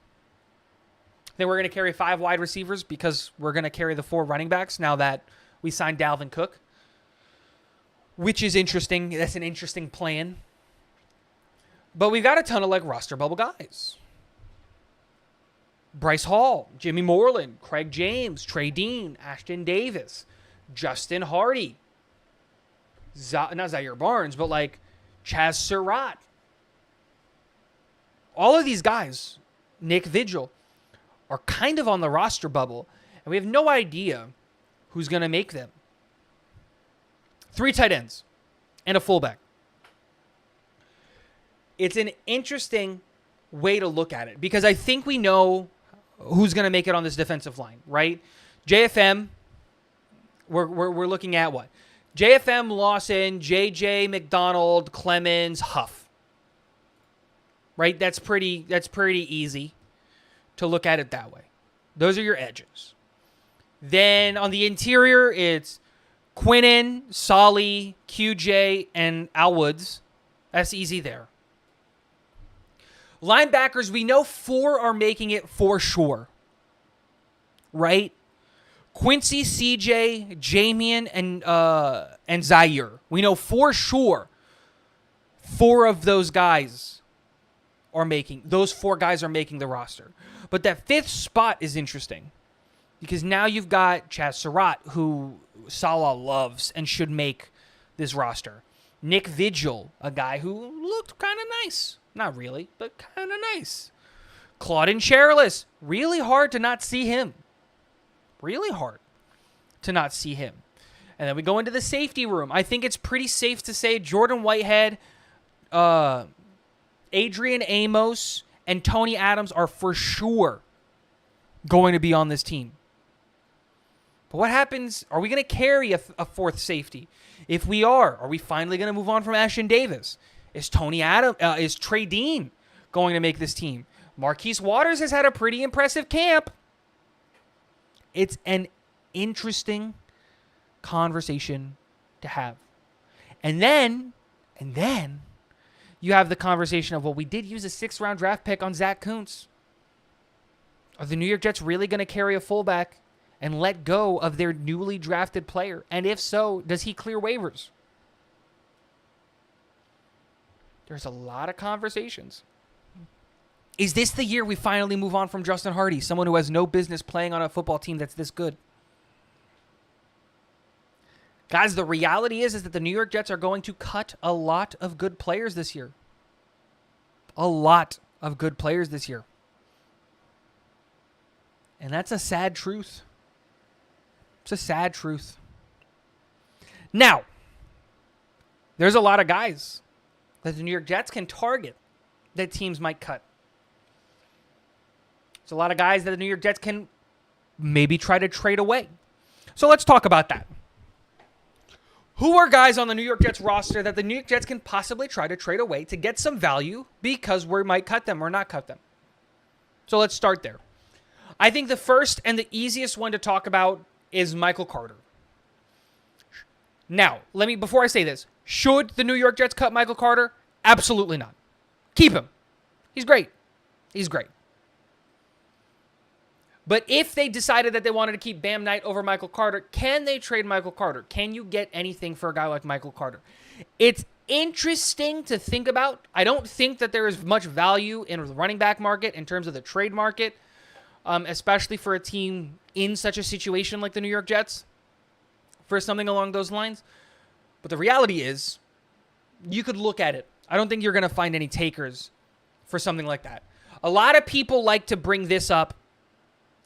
I think we're going to carry 5 wide receivers because we're going to carry the 4 running backs now that we signed Dalvin Cook, which is interesting. That's an interesting plan. But we've got a ton of, like, roster bubble guys. Bryce Hall, Jimmy Moreland, Craig James, Trey Dean, Ashton Davis, Justin Hardy, not Zaire Barnes, but, like, Chaz Surratt. All of these guys, Nick Vigil, are kind of on the roster bubble, and we have no idea who's going to make them. 3 tight ends and a fullback. It's an interesting way to look at it because I think we know who's going to make it on this defensive line, right? JFM, we're looking at what? JFM, Lawson, JJ, McDonald, Clemens, Huff. Right? That's pretty easy to look at it that way. Those are your edges. Then on the interior, it's Quinnen, Solly, QJ, and Al Woods. That's easy there. Linebackers, we know 4 are making it for sure. Right? Quincy, CJ, Jamian, and Zaire. We know for sure 4 of those guys those 4 guys are making the roster. But that 5th spot is interesting because now you've got Chaz Surratt, who Salah loves and should make this roster. Nick Vigil, a guy who looked kind of nice. Not really, but kind of nice. Claudin Charles, really hard to not see him. Really hard to not see him. And then we go into the safety room. I think it's pretty safe to say Jordan Whitehead, Adrian Amos, and Tony Adams are for sure going to be on this team. But what happens? Are we going to carry a 4th safety? If we are we finally going to move on from Ashton Davis? Is Trey Dean going to make this team? Marquise Waters has had a pretty impressive camp. It's an interesting conversation to have. And then you have the conversation of, well, we did use a 6th-round draft pick on Zach Kuntz. Are the New York Jets really going to carry a fullback and let go of their newly drafted player? And if so, does he clear waivers? There's a lot of conversations. Is this the year we finally move on from Justin Hardy, someone who has no business playing on a football team that's this good? Guys, the reality is that the New York Jets are going to cut a lot of good players this year. A lot of good players this year. And that's a sad truth. It's a sad truth. Now, there's a lot of guys that the New York Jets can target that teams might cut. There's a lot of guys that the New York Jets can maybe try to trade away. So let's talk about that. Who are guys on the New York Jets roster that the New York Jets can possibly try to trade away to get some value because we might cut them or not cut them? So let's start there. I think the first and the easiest one to talk about is Michael Carter. Now, before I say this, should the New York Jets cut Michael Carter? Absolutely not. Keep him. He's great. He's great. But if they decided that they wanted to keep Bam Knight over Michael Carter, can they trade Michael Carter? Can you get anything for a guy like Michael Carter? It's interesting to think about. I don't think that there is much value in the running back market in terms of the trade market, especially for a team in such a situation like the New York Jets, for something along those lines. But the reality is, you could look at it. I don't think you're going to find any takers for something like that. A lot of people like to bring this up,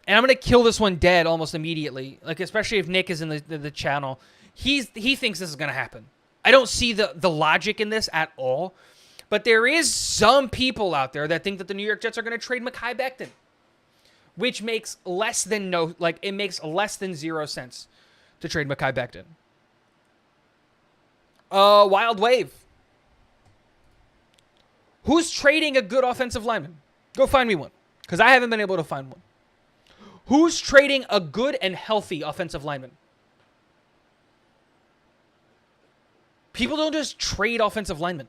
and I'm going to kill this one dead almost immediately, like especially if Nick is in the channel. He thinks this is going to happen. I don't see the logic in this at all. But there is some people out there that think that the New York Jets are going to trade Mekhi Becton, which makes less than zero sense to trade Mekhi Becton. Wild Wave. Who's trading a good offensive lineman? Go find me one, because I haven't been able to find one. Who's trading a good and healthy offensive lineman? People don't just trade offensive linemen.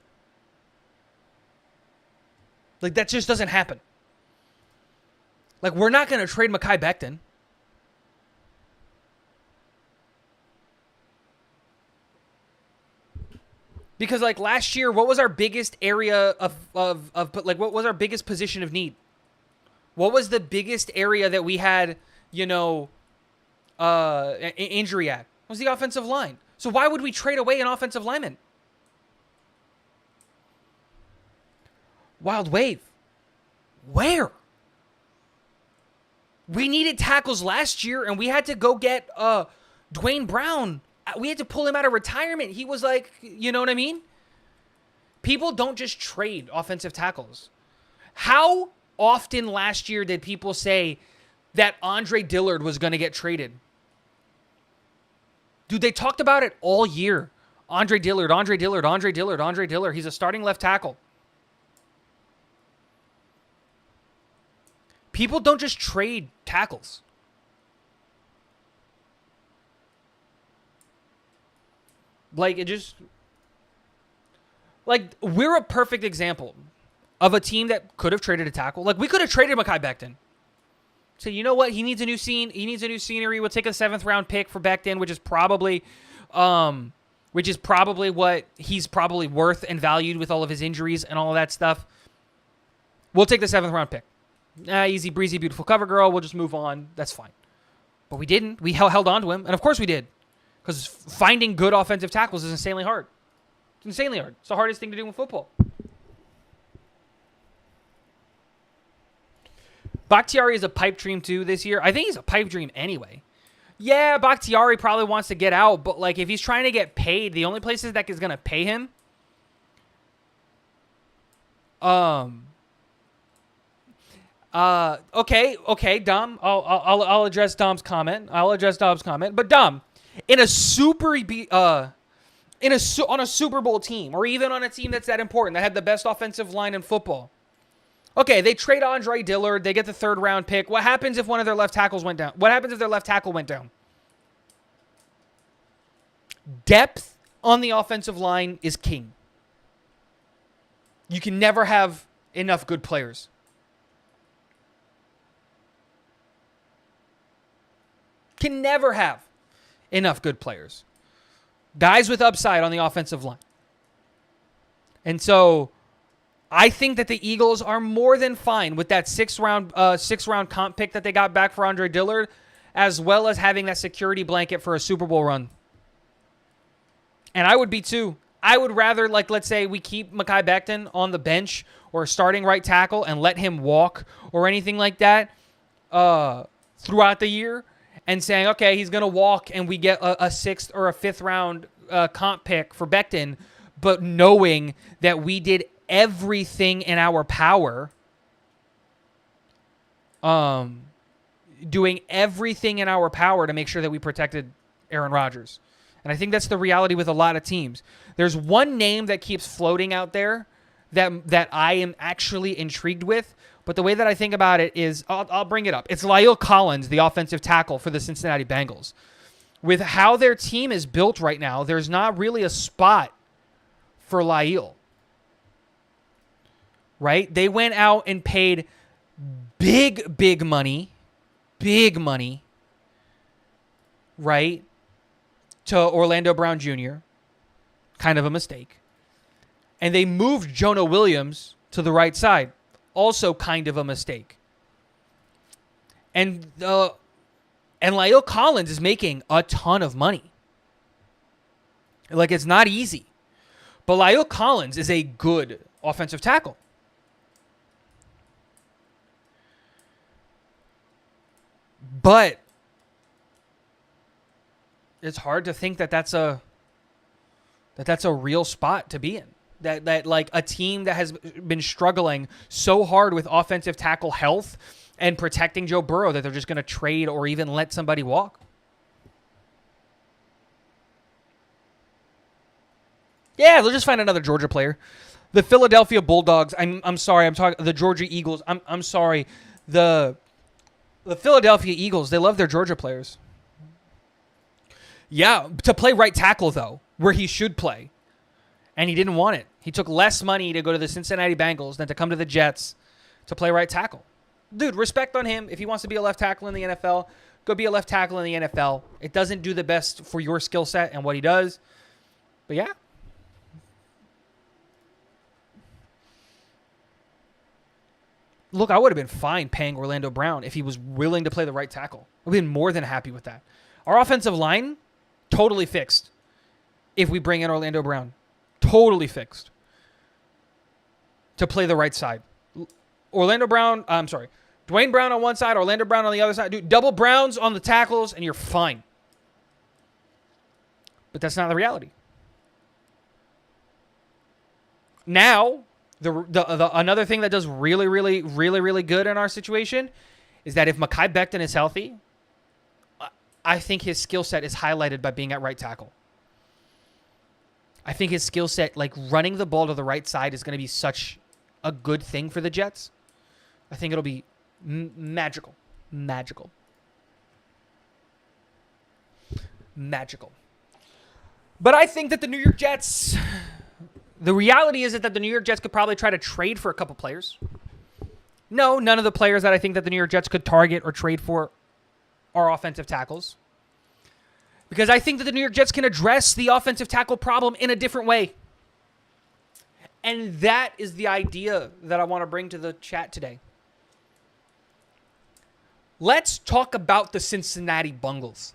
Like, that just doesn't happen. Like, we're not going to trade Mekhi Becton. Because, like, last year, what was our biggest area what was our biggest position of need? What was the biggest area that we had, injury at? It was the offensive line. So why would we trade away an offensive lineman? Wild Wave. Where? We needed tackles last year, and we had to go get Dwayne Brown. We had to pull him out of retirement. He was like, you know what I mean? People don't just trade offensive tackles. How often last year did people say that Andre Dillard was going to get traded? Dude, they talked about it all year. Andre Dillard. He's a starting left tackle. People don't just trade tackles. We're a perfect example of a team that could have traded a tackle. Like, we could have traded Mekhi Becton. So, you know what? He needs a new scene. He needs a new scenery. We'll take a 7th round pick for Becton, which is probably what he's probably worth and valued with all of his injuries and all of that stuff. We'll take the 7th round pick. Easy breezy, beautiful cover girl. We'll just move on. That's fine. But we didn't. We held on to him. And of course we did. Because finding good offensive tackles is insanely hard. It's insanely hard. It's the hardest thing to do in football. Bakhtiari is a pipe dream too this year. I think he's a pipe dream anyway. Yeah, Bakhtiari probably wants to get out, but like if he's trying to get paid, the only places that is going to pay him okay, Dom. I'll address Dom's comment. But Dom, on a Super Bowl team, or even on a team that's that important, that had the best offensive line in football. Okay, they trade Andre Dillard. They get the 3rd round pick. What happens if one of their left tackles went down? What happens if their left tackle went down? Depth on the offensive line is king. You can never have enough good players. Can never have enough good players. Guys with upside on the offensive line. And so I think that the Eagles are more than fine with that 6th round comp pick that they got back for Andre Dillard, as well as having that security blanket for a Super Bowl run. And I would be too. I would rather, let's say we keep Mekhi Becton on the bench or starting right tackle and let him walk or anything like that throughout the year, and saying, okay, he's going to walk and we get a 6th or a 5th round comp pick for Becton, but knowing that we did everything in our power, doing everything in our power to make sure that we protected Aaron Rodgers. And I think that's the reality with a lot of teams. There's one name that keeps floating out there that I am actually intrigued with, But the way that I think about it is, I'll bring it up. It's La'el Collins, the offensive tackle for the Cincinnati Bengals. With how their team is built right now, there's not really a spot for La'el. Right? They went out and paid big money, right, to Orlando Brown Jr., kind of a mistake. And they moved Jonah Williams to the right side, also kind of a mistake. And La'el Collins is making a ton of money. Like, it's not easy. But La'el Collins is a good offensive tackle. But it's hard to think that that's a real spot to be in. That like a team that has been struggling so hard with offensive tackle health and protecting Joe Burrow that they're just going to trade or even let somebody walk. Yeah, they'll just find another Georgia player. The Philadelphia Bulldogs. I'm sorry. I'm talking the Georgia Eagles. I'm sorry. The Philadelphia Eagles. They love their Georgia players. Yeah, to play right tackle though, where he should play. And he didn't want it. He took less money to go to the Cincinnati Bengals than to come to the Jets to play right tackle. Dude, respect on him. If he wants to be a left tackle in the NFL, go be a left tackle in the NFL. It doesn't do the best for your skill set and what he does. But yeah. Look, I would have been fine paying Orlando Brown if he was willing to play the right tackle. I would have been more than happy with that. Our offensive line, totally fixed if we bring in Orlando Brown. Totally fixed to play the right side. Dwayne Brown on one side, Orlando Brown on the other side. Dude, double Browns on the tackles, and you're fine. But that's not the reality. Now, the another thing that does really good in our situation is that if Mekhi Becton is healthy, I think his skill set is highlighted by being at right tackle. I think his skill set, like running the ball to the right side, is going to be such a good thing for the Jets. I think it'll be magical. Magical. But I think that the New York Jets, the reality is that the New York Jets could probably try to trade for a couple players. No, none of the players that I think that the New York Jets could target or trade for are offensive tackles. Because I think that the New York Jets can address the offensive tackle problem in a different way. And that is the idea that I want to bring to the chat today. Let's talk about the Cincinnati Bengals.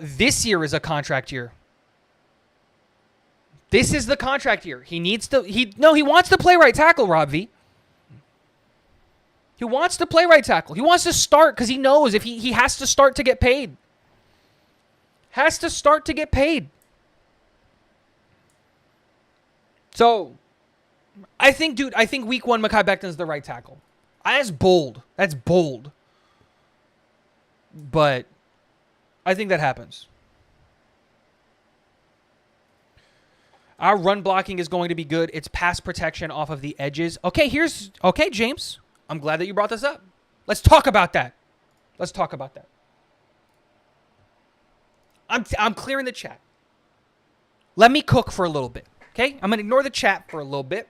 This year is a contract year. This is the contract year. He wants to play right tackle, Rob V. He wants to play right tackle. He wants to start because he knows if he has to start to get paid. Has to start to get paid. So, I think week one, Mekhi Becton's the right tackle. That's bold. But I think that happens. Our run blocking is going to be good. It's pass protection off of the edges. Okay, James. I'm glad that you brought this up. Let's talk about that. I'm clearing the chat. Let me cook for a little bit. Okay? I'm going to ignore the chat for a little bit.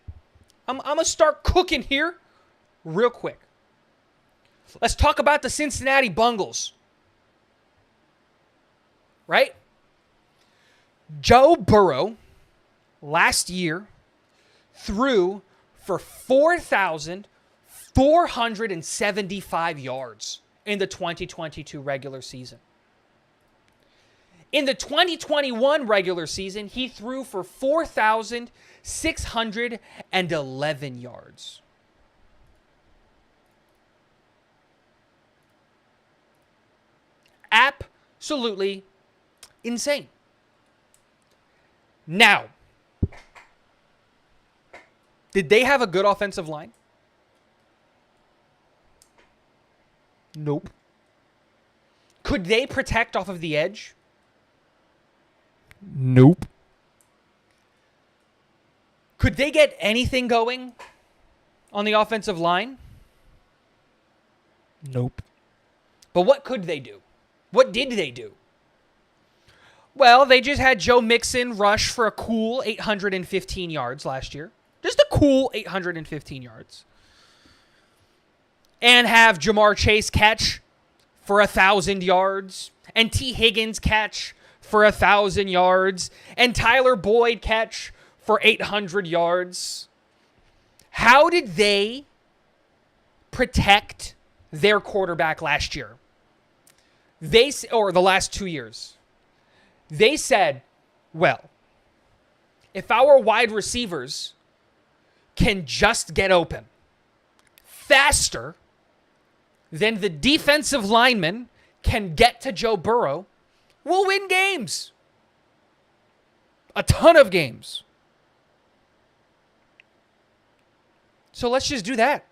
I'm going to start cooking here real quick. Let's talk about the Cincinnati Bengals. Right? Joe Burrow last year threw for 4,475 yards in the 2022 regular season. In the 2021 regular season, he threw for 4,611 yards. Absolutely insane. Now, did they have a good offensive line? Nope. Could they protect off of the edge? Nope. Could they get anything going on the offensive line? Nope. But what could they do? What did they do? Well, they just had Joe Mixon rush for a cool 815 yards last year. Just a cool 815 yards. And have Jamar Chase catch for 1,000 yards. And T. Higgins catch for 1,000 yards. And Tyler Boyd catch for 800 yards. How did they protect their quarterback last year? Or the last 2 years. They said, well, if our wide receivers can just get open faster than the defensive linemen can get to Joe Burrow, we'll win games. A ton of games. So let's just do that.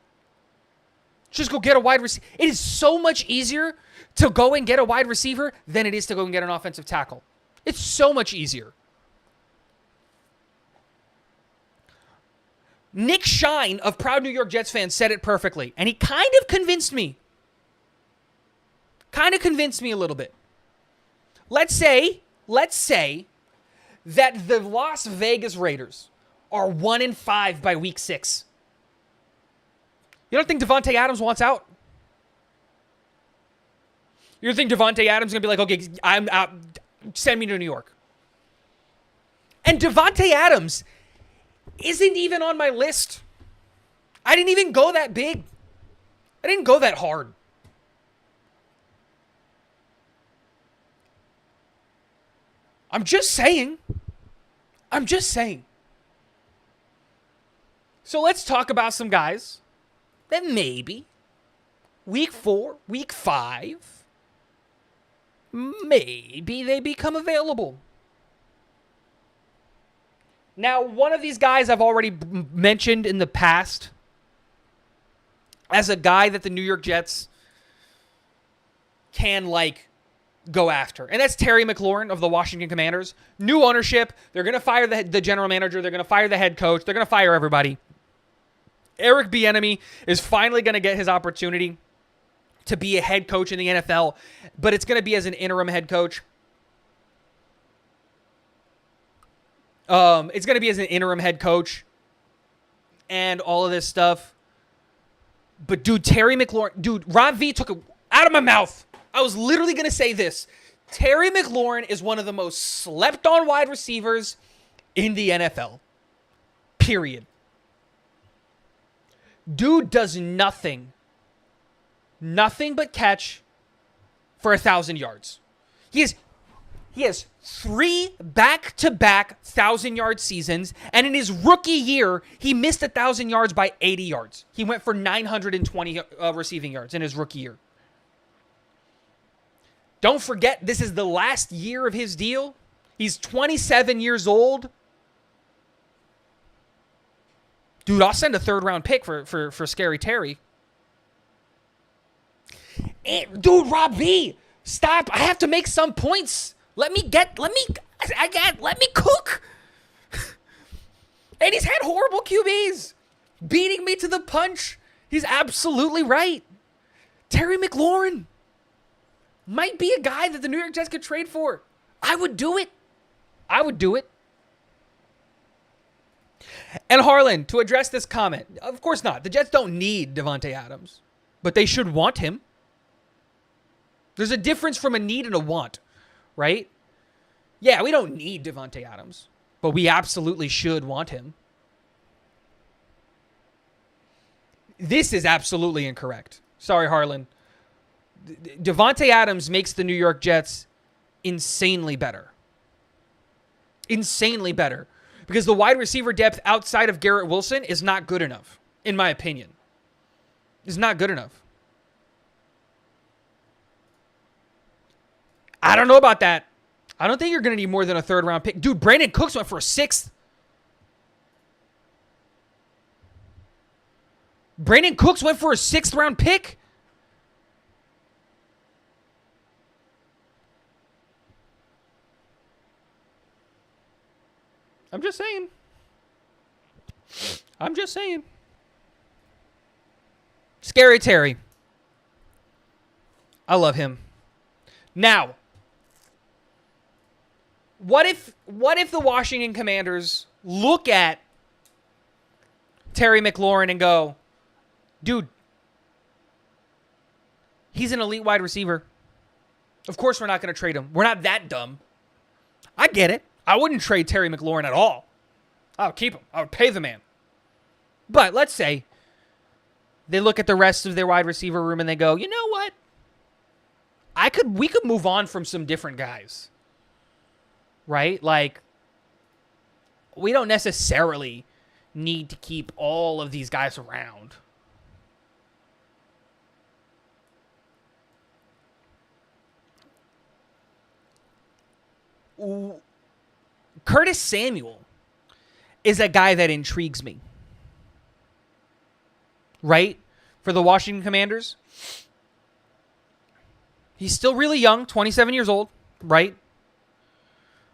Just go get a wide receiver. It is so much easier to go and get a wide receiver than it is to go and get an offensive tackle. It's so much easier. Nick Shine of Proud New York Jets fans said it perfectly, and he kind of convinced me. Kind of convinced me a little bit. Let's say that the Las Vegas Raiders are 1-5 by week 6. You don't think Devontae Adams wants out? You don't think Devontae Adams is going to be like, okay, I'm out. Send me to New York. And Devontae Adams isn't even on my list. I didn't even go that big. I didn't go that hard. I'm just saying. So let's talk about some guys that maybe week 4, week 5, maybe they become available. Now, one of these guys I've already mentioned in the past as a guy that the New York Jets can, go after. And that's Terry McLaurin of the Washington Commanders. New ownership. They're going to fire the general manager. They're going to fire the head coach. They're going to fire everybody. Eric Bieniemy is finally going to get his opportunity to be a head coach in the NFL, but it's going to be as an interim head coach. It's going to be as an interim head coach and all of this stuff. But Terry McLaurin, Rob V took it out of my mouth. I was literally going to say this. Terry McLaurin is one of the most slept on wide receivers in the NFL. Period. Dude does nothing but catch for 1,000 yards. He has 3 back-to-back 1,000-yard seasons, and in his rookie year, he missed 1,000 yards by 80 yards. He went for 920 receiving yards in his rookie year. Don't forget, this is the last year of his deal. He's 27 years old. Dude, I'll send a 3rd-round pick for Scary Terry. Dude, Rob V, stop. I have to make some points. Let me cook. And he's had horrible QBs beating me to the punch. He's absolutely right. Terry McLaurin might be a guy that the New York Jets could trade for. I would do it. And Harlan, to address this comment, of course not. The Jets don't need Devontae Adams, but they should want him. There's a difference from a need and a want, right? Yeah, we don't need Devontae Adams, but we absolutely should want him. This is absolutely incorrect. Sorry, Harlan. Devontae Adams makes the New York Jets insanely better. Insanely better. Because the wide receiver depth outside of Garrett Wilson is not good enough, in my opinion. It's not good enough. I don't know about that. I don't think you're going to need more than a 3rd-round pick. Dude, Brandon Cooks went for a 6th. Brandon Cooks went for a 6th-round pick? I'm just saying. I'm just saying. Scary Terry. I love him. Now, what if the Washington Commanders look at Terry McLaurin and go, dude, he's an elite wide receiver. Of course we're not going to trade him. We're not that dumb. I get it. I wouldn't trade Terry McLaurin at all. I would keep him. I would pay the man. But let's say they look at the rest of their wide receiver room and they go, you know what? We could move on from some different guys. Right? Like, we don't necessarily need to keep all of these guys around. Curtis Samuel is a guy that intrigues me. Right? For the Washington Commanders. He's still really young, 27 years old, right?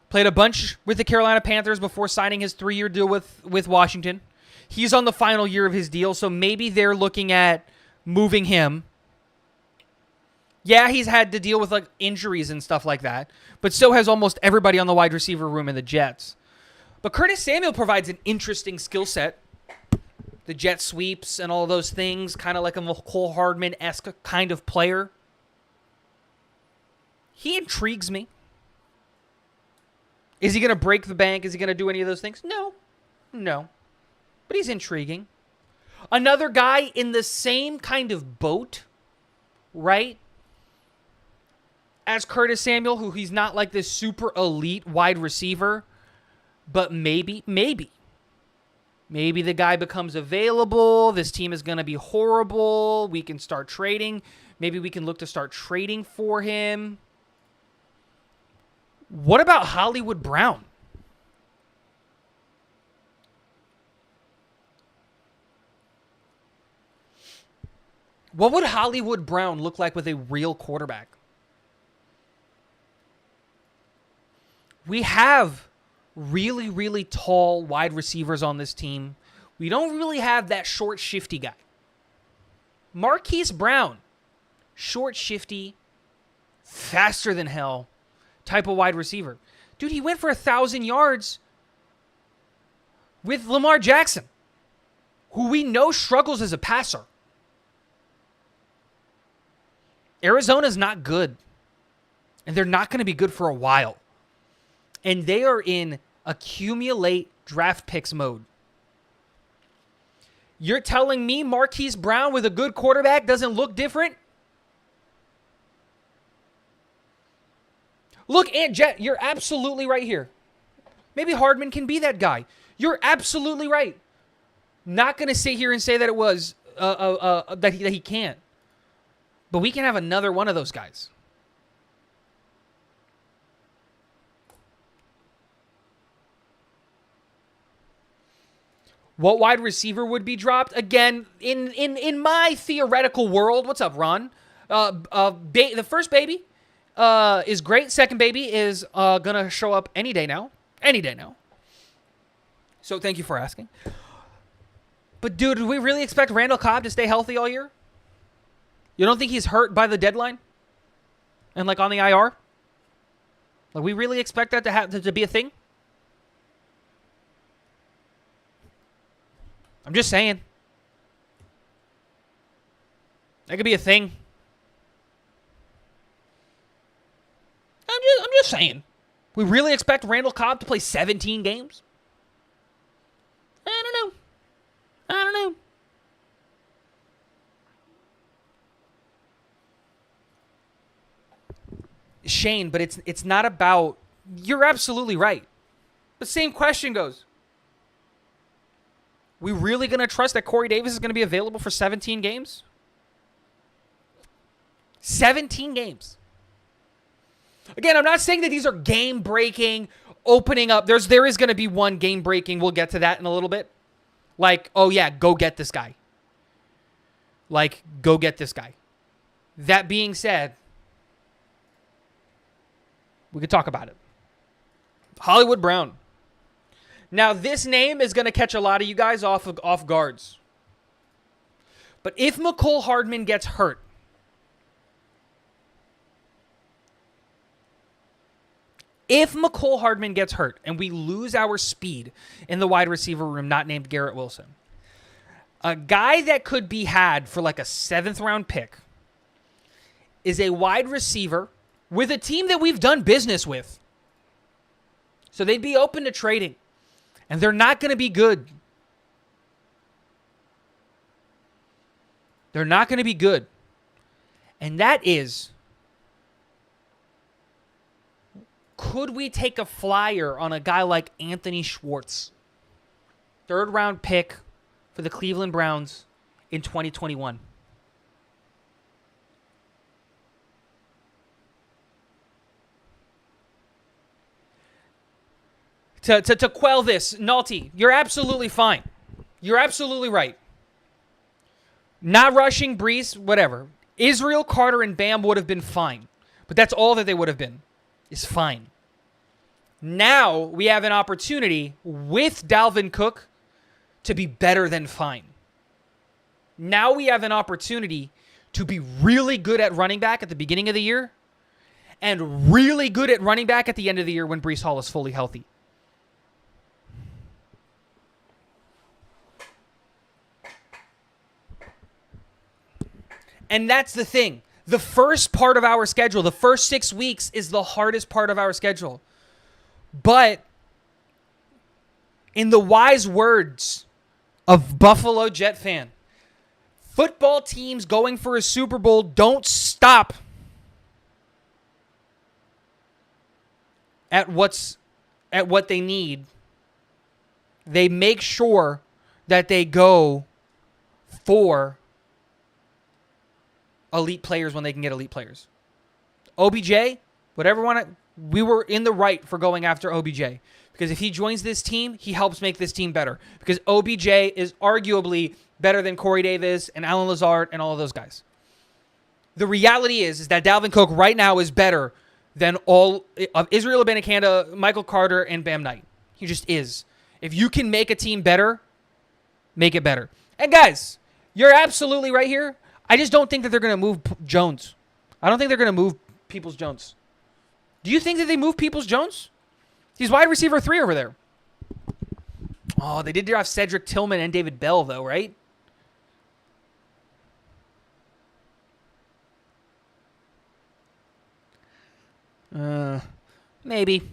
Played a bunch with the Carolina Panthers before signing his 3-year deal with Washington. He's on the final year of his deal, so maybe they're looking at moving him. Yeah, he's had to deal with like injuries and stuff like that, but so has almost everybody on the wide receiver room in the Jets. But Curtis Samuel provides an interesting skill set. The jet sweeps and all those things, kind of like a Cole Hardman-esque kind of player. He intrigues me. Is he going to break the bank? Is he going to do any of those things? No. But he's intriguing. Another guy in the same kind of boat, right? As Curtis Samuel, who he's not like this super elite wide receiver, but maybe the guy becomes available. This team is going to be horrible. We can start trading. Maybe we can look to start trading for him. What about Hollywood Brown? What would Hollywood Brown look like with a real quarterback? We have really, really tall wide receivers on this team. We don't really have that short, shifty guy. Marquise Brown, short, shifty, faster than hell type of wide receiver. Dude, he went for 1,000 yards with Lamar Jackson, who we know struggles as a passer. Arizona's not good, and they're not going to be good for a while. And they are in accumulate draft picks mode. You're telling me Marquise Brown with a good quarterback doesn't look different? Look, Aunt Jet, you're absolutely right here. Maybe Hardman can be that guy. You're absolutely right. Not going to sit here and say that it was that he can't. But we can have another one of those guys. What wide receiver would be dropped? Again, in my theoretical world, what's up, Ron? The first baby is great. Second baby is going to show up any day now. Any day now. So thank you for asking. But dude, do we really expect Randall Cobb to stay healthy all year? You don't think he's hurt by the deadline? And like on the IR? Like we really expect that to be a thing? I'm just saying. That could be a thing. I'm just saying. We really expect Randall Cobb to play 17 games? I don't know. Shane, but it's not about... You're absolutely right. The same question goes. We really going to trust that Corey Davis is going to be available for 17 games? 17 games. Again, I'm not saying that these are game-breaking, opening up. There is going to be one game-breaking. We'll get to that in a little bit. Like, oh yeah, go get this guy. Like, go get this guy. That being said, we could talk about it. Hollywood Brown. Now, this name is going to catch a lot of you guys off guards. But if McCole Hardman gets hurt, and we lose our speed in the wide receiver room, not named Garrett Wilson, a guy that could be had for like a 7th round pick is a wide receiver with a team that we've done business with. So they'd be open to trading. And they're not going to be good. They're not going to be good. And that is, could we take a flyer on a guy like Anthony Schwartz? 3rd round pick for the Cleveland Browns in 2021. To quell this, Nalty, you're absolutely fine. You're absolutely right. Not rushing Brees, whatever. Israel, Carter, and Bam would have been fine. But that's all that they would have been, is fine. Now we have an opportunity with Dalvin Cook to be better than fine. Now we have an opportunity to be really good at running back at the beginning of the year and really good at running back at the end of the year when Brees Hall is fully healthy. And that's the thing. The first part of our schedule, the first 6 weeks, is the hardest part of our schedule. But in the wise words of Buffalo Jet fan, football teams going for a Super Bowl don't stop at what they need. They make sure that they go for elite players when they can get elite players. OBJ, we were in the right for going after OBJ. Because if he joins this team, he helps make this team better. Because OBJ is arguably better than Corey Davis and Alan Lazard and all of those guys. The reality is that Dalvin Cook right now is better than all of Israel Abanikanda, Michael Carter, and Bam Knight. He just is. If you can make a team better, make it better. And guys, you're absolutely right here. I just don't think that they're going to move Jones. I don't think they're going to move Peoples-Jones. Do you think that they move Peoples-Jones? He's wide receiver 3 over there. Oh, they did draft Cedric Tillman and David Bell, though, right? Maybe.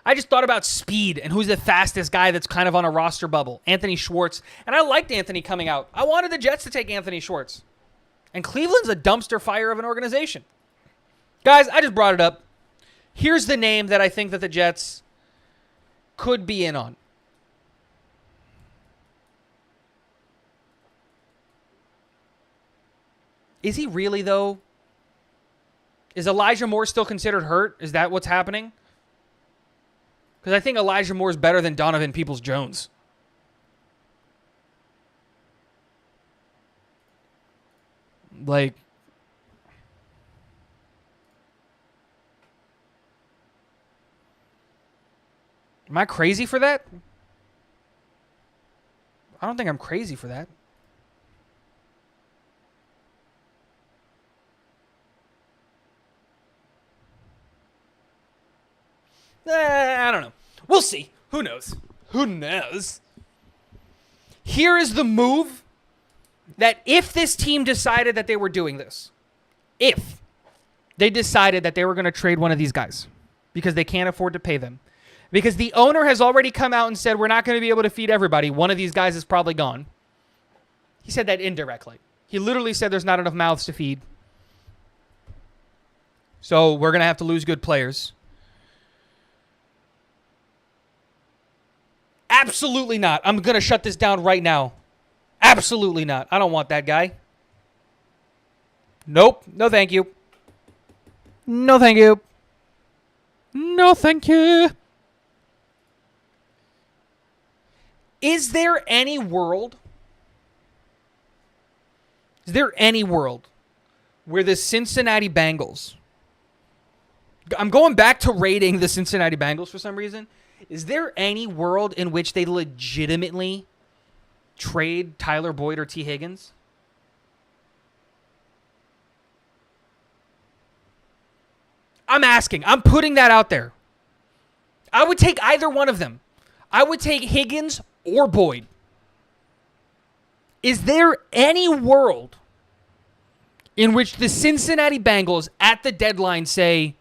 I just thought about speed and who's the fastest guy that's kind of on a roster bubble. Anthony Schwartz. And I liked Anthony coming out. I wanted the Jets to take Anthony Schwartz. And Cleveland's a dumpster fire of an organization. Guys, I just brought it up. Here's the name that I think that the Jets could be in on. Is he really, though? Is Elijah Moore still considered hurt? Is that what's happening? Because I think Elijah Moore is better than Donovan Peoples-Jones. Like, am I crazy for that? I don't think I'm crazy for that. I don't know. We'll see. Who knows? Who knows? Here is the move that if this team decided that they were doing this, if they decided that they were going to trade one of these guys because they can't afford to pay them, because the owner has already come out and said, we're not going to be able to feed everybody. One of these guys is probably gone. He said that indirectly. He literally said there's not enough mouths to feed. So we're going to have to lose good players. Absolutely not. I'm going to shut this down right now. Absolutely not. I don't want that guy. Nope. No, thank you. No, thank you. No, thank you. Is there any world where the Cincinnati Bengals, I'm going back to rating the Cincinnati Bengals for some reason. Is there any world in which they legitimately trade Tyler Boyd or T. Higgins? I'm asking. I'm putting that out there. I would take either one of them. I would take Higgins or Boyd. Is there any world in which the Cincinnati Bengals at the deadline say,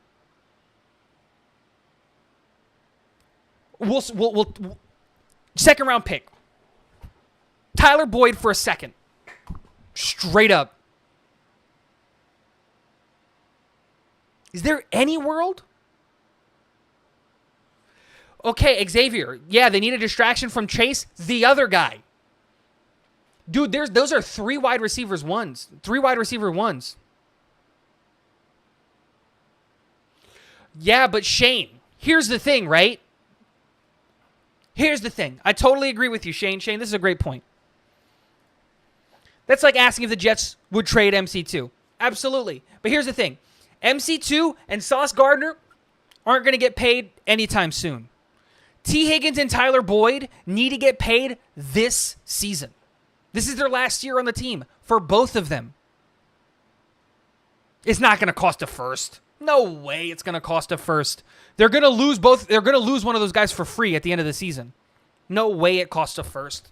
we'll second round pick, Tyler Boyd for a second, straight up? Is there any world? Okay, Xavier. Yeah, they need a distraction from Chase, the other guy. Dude, those are three wide receiver ones. Yeah, but Shane, here's the thing, right? Here's the thing. I totally agree with you, Shane. Shane, this is a great point. That's like asking if the Jets would trade MC2. Absolutely. But here's the thing. MC2 and Sauce Gardner aren't going to get paid anytime soon. T. Higgins and Tyler Boyd need to get paid this season. This is their last year on the team for both of them. It's not going to cost a first. No way it's going to cost a first. They're going to lose both. They're going to lose one of those guys for free at the end of the season. No way it costs a first.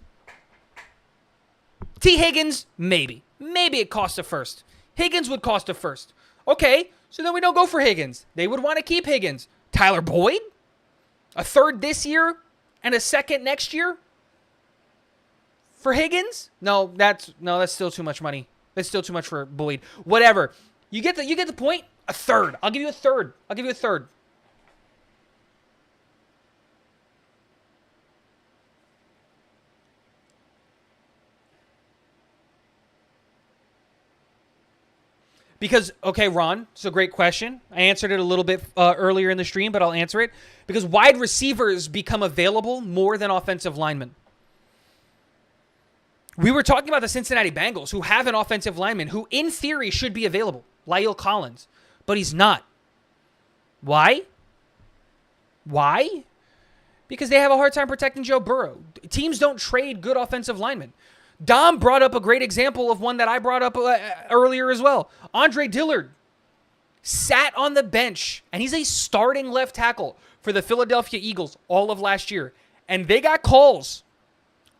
T. Higgins, maybe. Maybe it costs a first. Higgins would cost a first. Okay, so then we don't go for Higgins. They would want to keep Higgins. Tyler Boyd? A third this year and a second next year? For Higgins? No, that's still too much money. That's still too much for Boyd. Whatever. You get the point? A third. I'll give you a third. Because, okay, Ron, it's a great question. I answered it a little bit earlier in the stream, but I'll answer it. Because wide receivers become available more than offensive linemen. We were talking about the Cincinnati Bengals, who have an offensive lineman who, in theory, should be available, La'el Collins, but he's not. Why? Because they have a hard time protecting Joe Burrow. Teams don't trade good offensive linemen. Dom brought up a great example of one that I brought up earlier as well. Andre Dillard sat on the bench, and he's a starting left tackle for the Philadelphia Eagles all of last year. And they got calls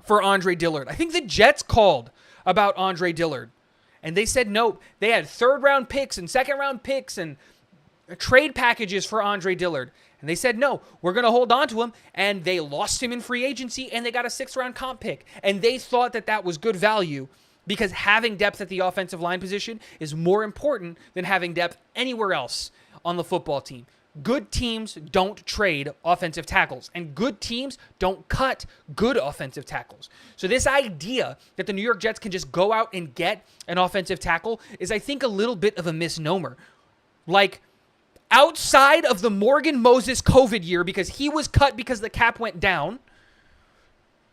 for Andre Dillard. I think the Jets called about Andre Dillard. And they said no. They had third-round picks and second-round picks and trade packages for Andre Dillard. And they said, no, we're going to hold on to him. And they lost him in free agency, and they got a sixth-round comp pick. And they thought that that was good value because having depth at the offensive line position is more important than having depth anywhere else on the football team. Good teams don't trade offensive tackles, and good teams don't cut good offensive tackles. So this idea that the New York Jets can just go out and get an offensive tackle is, I think, a little bit of a misnomer. Like, outside of the Morgan Moses COVID year, because he was cut because the cap went down,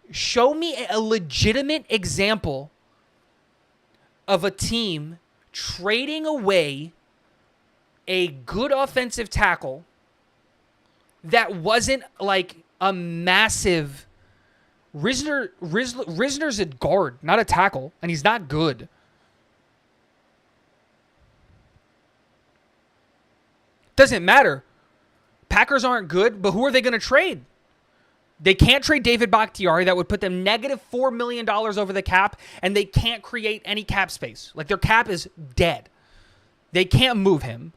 show me a legitimate example of a team trading away a good offensive tackle that wasn't like a massive... Risner's a guard, not a tackle, and he's not good. Doesn't matter. Packers aren't good, but who are they going to trade? They can't trade David Bakhtiari. That would put them negative $4 million over the cap, and they can't create any cap space. Like, their cap is dead. They can't move him.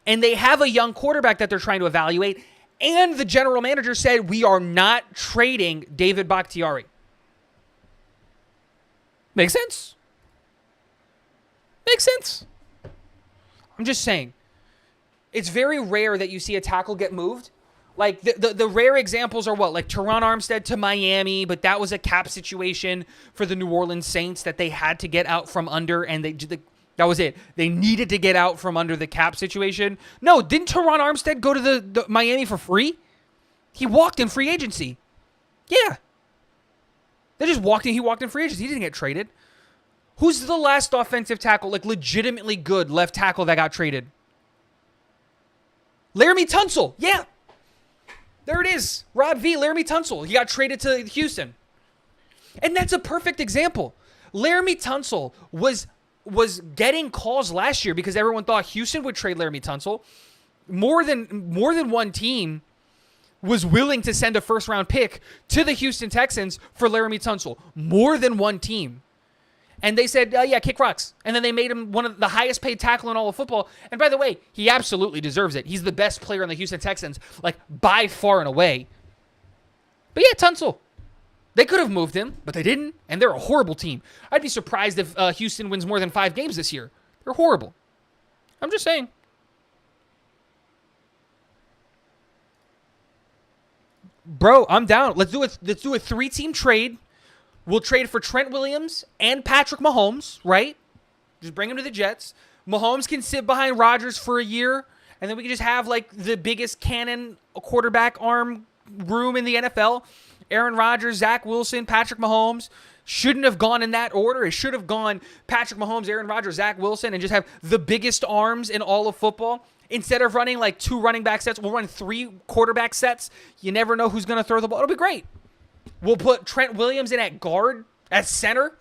And they have a young quarterback that they're trying to evaluate, and the general manager said, we are not trading David Bakhtiari. Makes sense? Makes sense. I'm just saying. It's very rare that you see a tackle get moved. Like, the rare examples are what? Like, Teron Armstead to Miami, but that was a cap situation for the New Orleans Saints that they had to get out from under, and that was it. They needed to get out from under the cap situation. No, didn't Teron Armstead go to the Miami for free? He walked in free agency. Yeah. They just walked in. He walked in free agency. He didn't get traded. Who's the last offensive tackle, like legitimately good left tackle that got traded? Laramie Tunsil. Yeah. There it is. Rob V, Laramie Tunsil. He got traded to Houston. And that's a perfect example. Laramie Tunsil was getting calls last year because everyone thought Houston would trade Laramie Tunsil. More than one team was willing to send a first-round pick to the Houston Texans for Laramie Tunsil. More than one team. And they said, yeah, kick rocks. And then they made him one of the highest paid tackle in all of football. And by the way, he absolutely deserves it. He's the best player on the Houston Texans, like by far and away. But yeah, Tunsil. They could have moved him, but they didn't. And they're a horrible team. I'd be surprised if Houston wins more than 5 games this year. They're horrible. I'm just saying. Bro, I'm down. Let's do a 3-team trade. We'll trade for Trent Williams and Patrick Mahomes, right? Just bring him to the Jets. Mahomes can sit behind Rodgers for a year, and then we can just have like the biggest cannon quarterback arm room in the NFL. Aaron Rodgers, Zach Wilson, Patrick Mahomes. Shouldn't have gone in that order. It should have gone Patrick Mahomes, Aaron Rodgers, Zach Wilson, and just have the biggest arms in all of football. Instead of running like 2 running back sets, we'll run 3 quarterback sets. You never know who's going to throw the ball. It'll be great. We'll put Trent Williams in at guard, at center.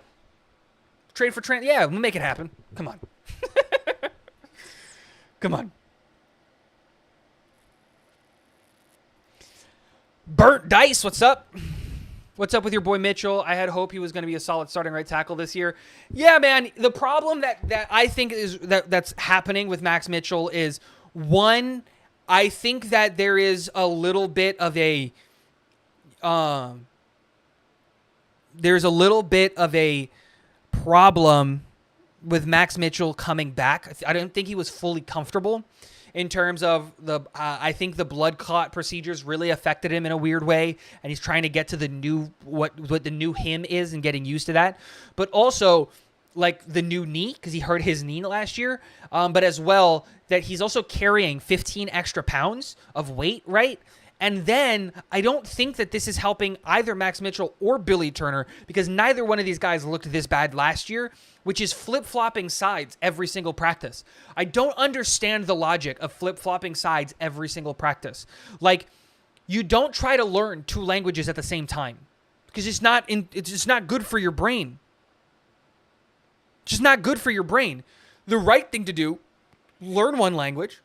Trade for Trent. Yeah, we'll make it happen. Come on. Come on. Burnt Dice, what's up? What's up with your boy Mitchell? I had hope he was going to be a solid starting right tackle this year. Yeah, man. The problem that I think is that's happening with Max Mitchell is, one, I think that there is a little bit of a problem with Max Mitchell coming back. I don't think he was fully comfortable in terms of I think the blood clot procedures really affected him in a weird way, and he's trying to get to the new, what the new him is and getting used to that. But also, like the new knee, because he hurt his knee last year, but as well that he's also carrying 15 extra pounds of weight, right? And then I don't think that this is helping either Max Mitchell or Billy Turner, because neither one of these guys looked this bad last year, which is flip-flopping sides every single practice. I don't understand the logic of flip-flopping sides every single practice. Like, you don't try to learn 2 languages at the same time, because it's just not good for your brain. It's just not good for your brain. The right thing to do, learn 1 language.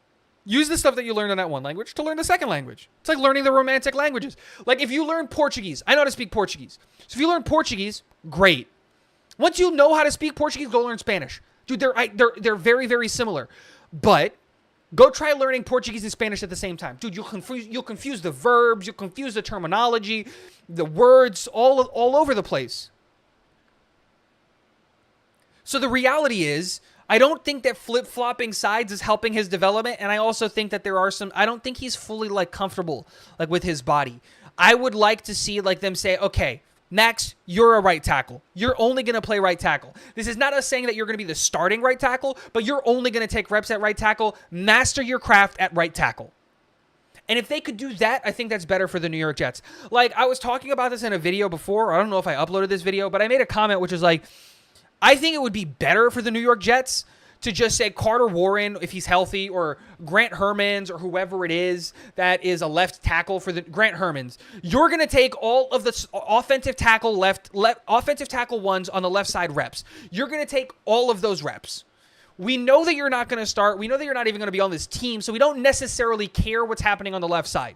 Use the stuff that you learned in that 1 language to learn the second language. It's like learning the Romantic languages. Like if you learn Portuguese, I know how to speak Portuguese. So if you learn Portuguese, great. Once you know how to speak Portuguese, go learn Spanish. Dude, they're very, very similar. But go try learning Portuguese and Spanish at the same time. Dude, you'll confuse the verbs, you'll confuse the terminology, the words, all over the place. So the reality is, I don't think that flip-flopping sides is helping his development, and I also think that there are some, I don't think he's fully like comfortable like with his body. I would like to see like them say, okay, Max, you're a right tackle. You're only going to play right tackle. This is not us saying that you're going to be the starting right tackle, but you're only going to take reps at right tackle, master your craft at right tackle. And if they could do that, I think that's better for the New York Jets. Like, I was talking about this in a video before. I don't know if I uploaded this video, but I made a comment which was like, I think it would be better for the New York Jets to just say Carter Warren, if he's healthy, or Grant Hermans, or whoever it is that is a left tackle for the Grant Hermans. You're going to take all of the offensive tackle ones on the left side reps. You're going to take all of those reps. We know that you're not going to start. We know that you're not even going to be on this team, so we don't necessarily care what's happening on the left side,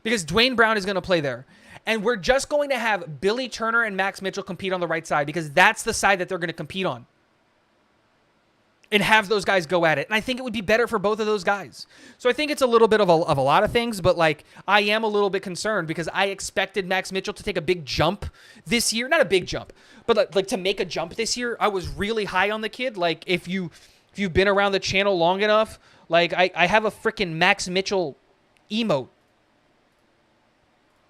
because Dwayne Brown is going to play there. And we're just going to have Billy Turner and Max Mitchell compete on the right side, because that's the side that they're going to compete on. And have those guys go at it. And I think it would be better for both of those guys. So I think it's a little bit of a lot of things, but like I am a little bit concerned because I expected Max Mitchell to take a big jump this year. Not a big jump, but like to make a jump this year. I was really high on the kid. Like if you've been around the channel long enough, like I have a freaking Max Mitchell emote.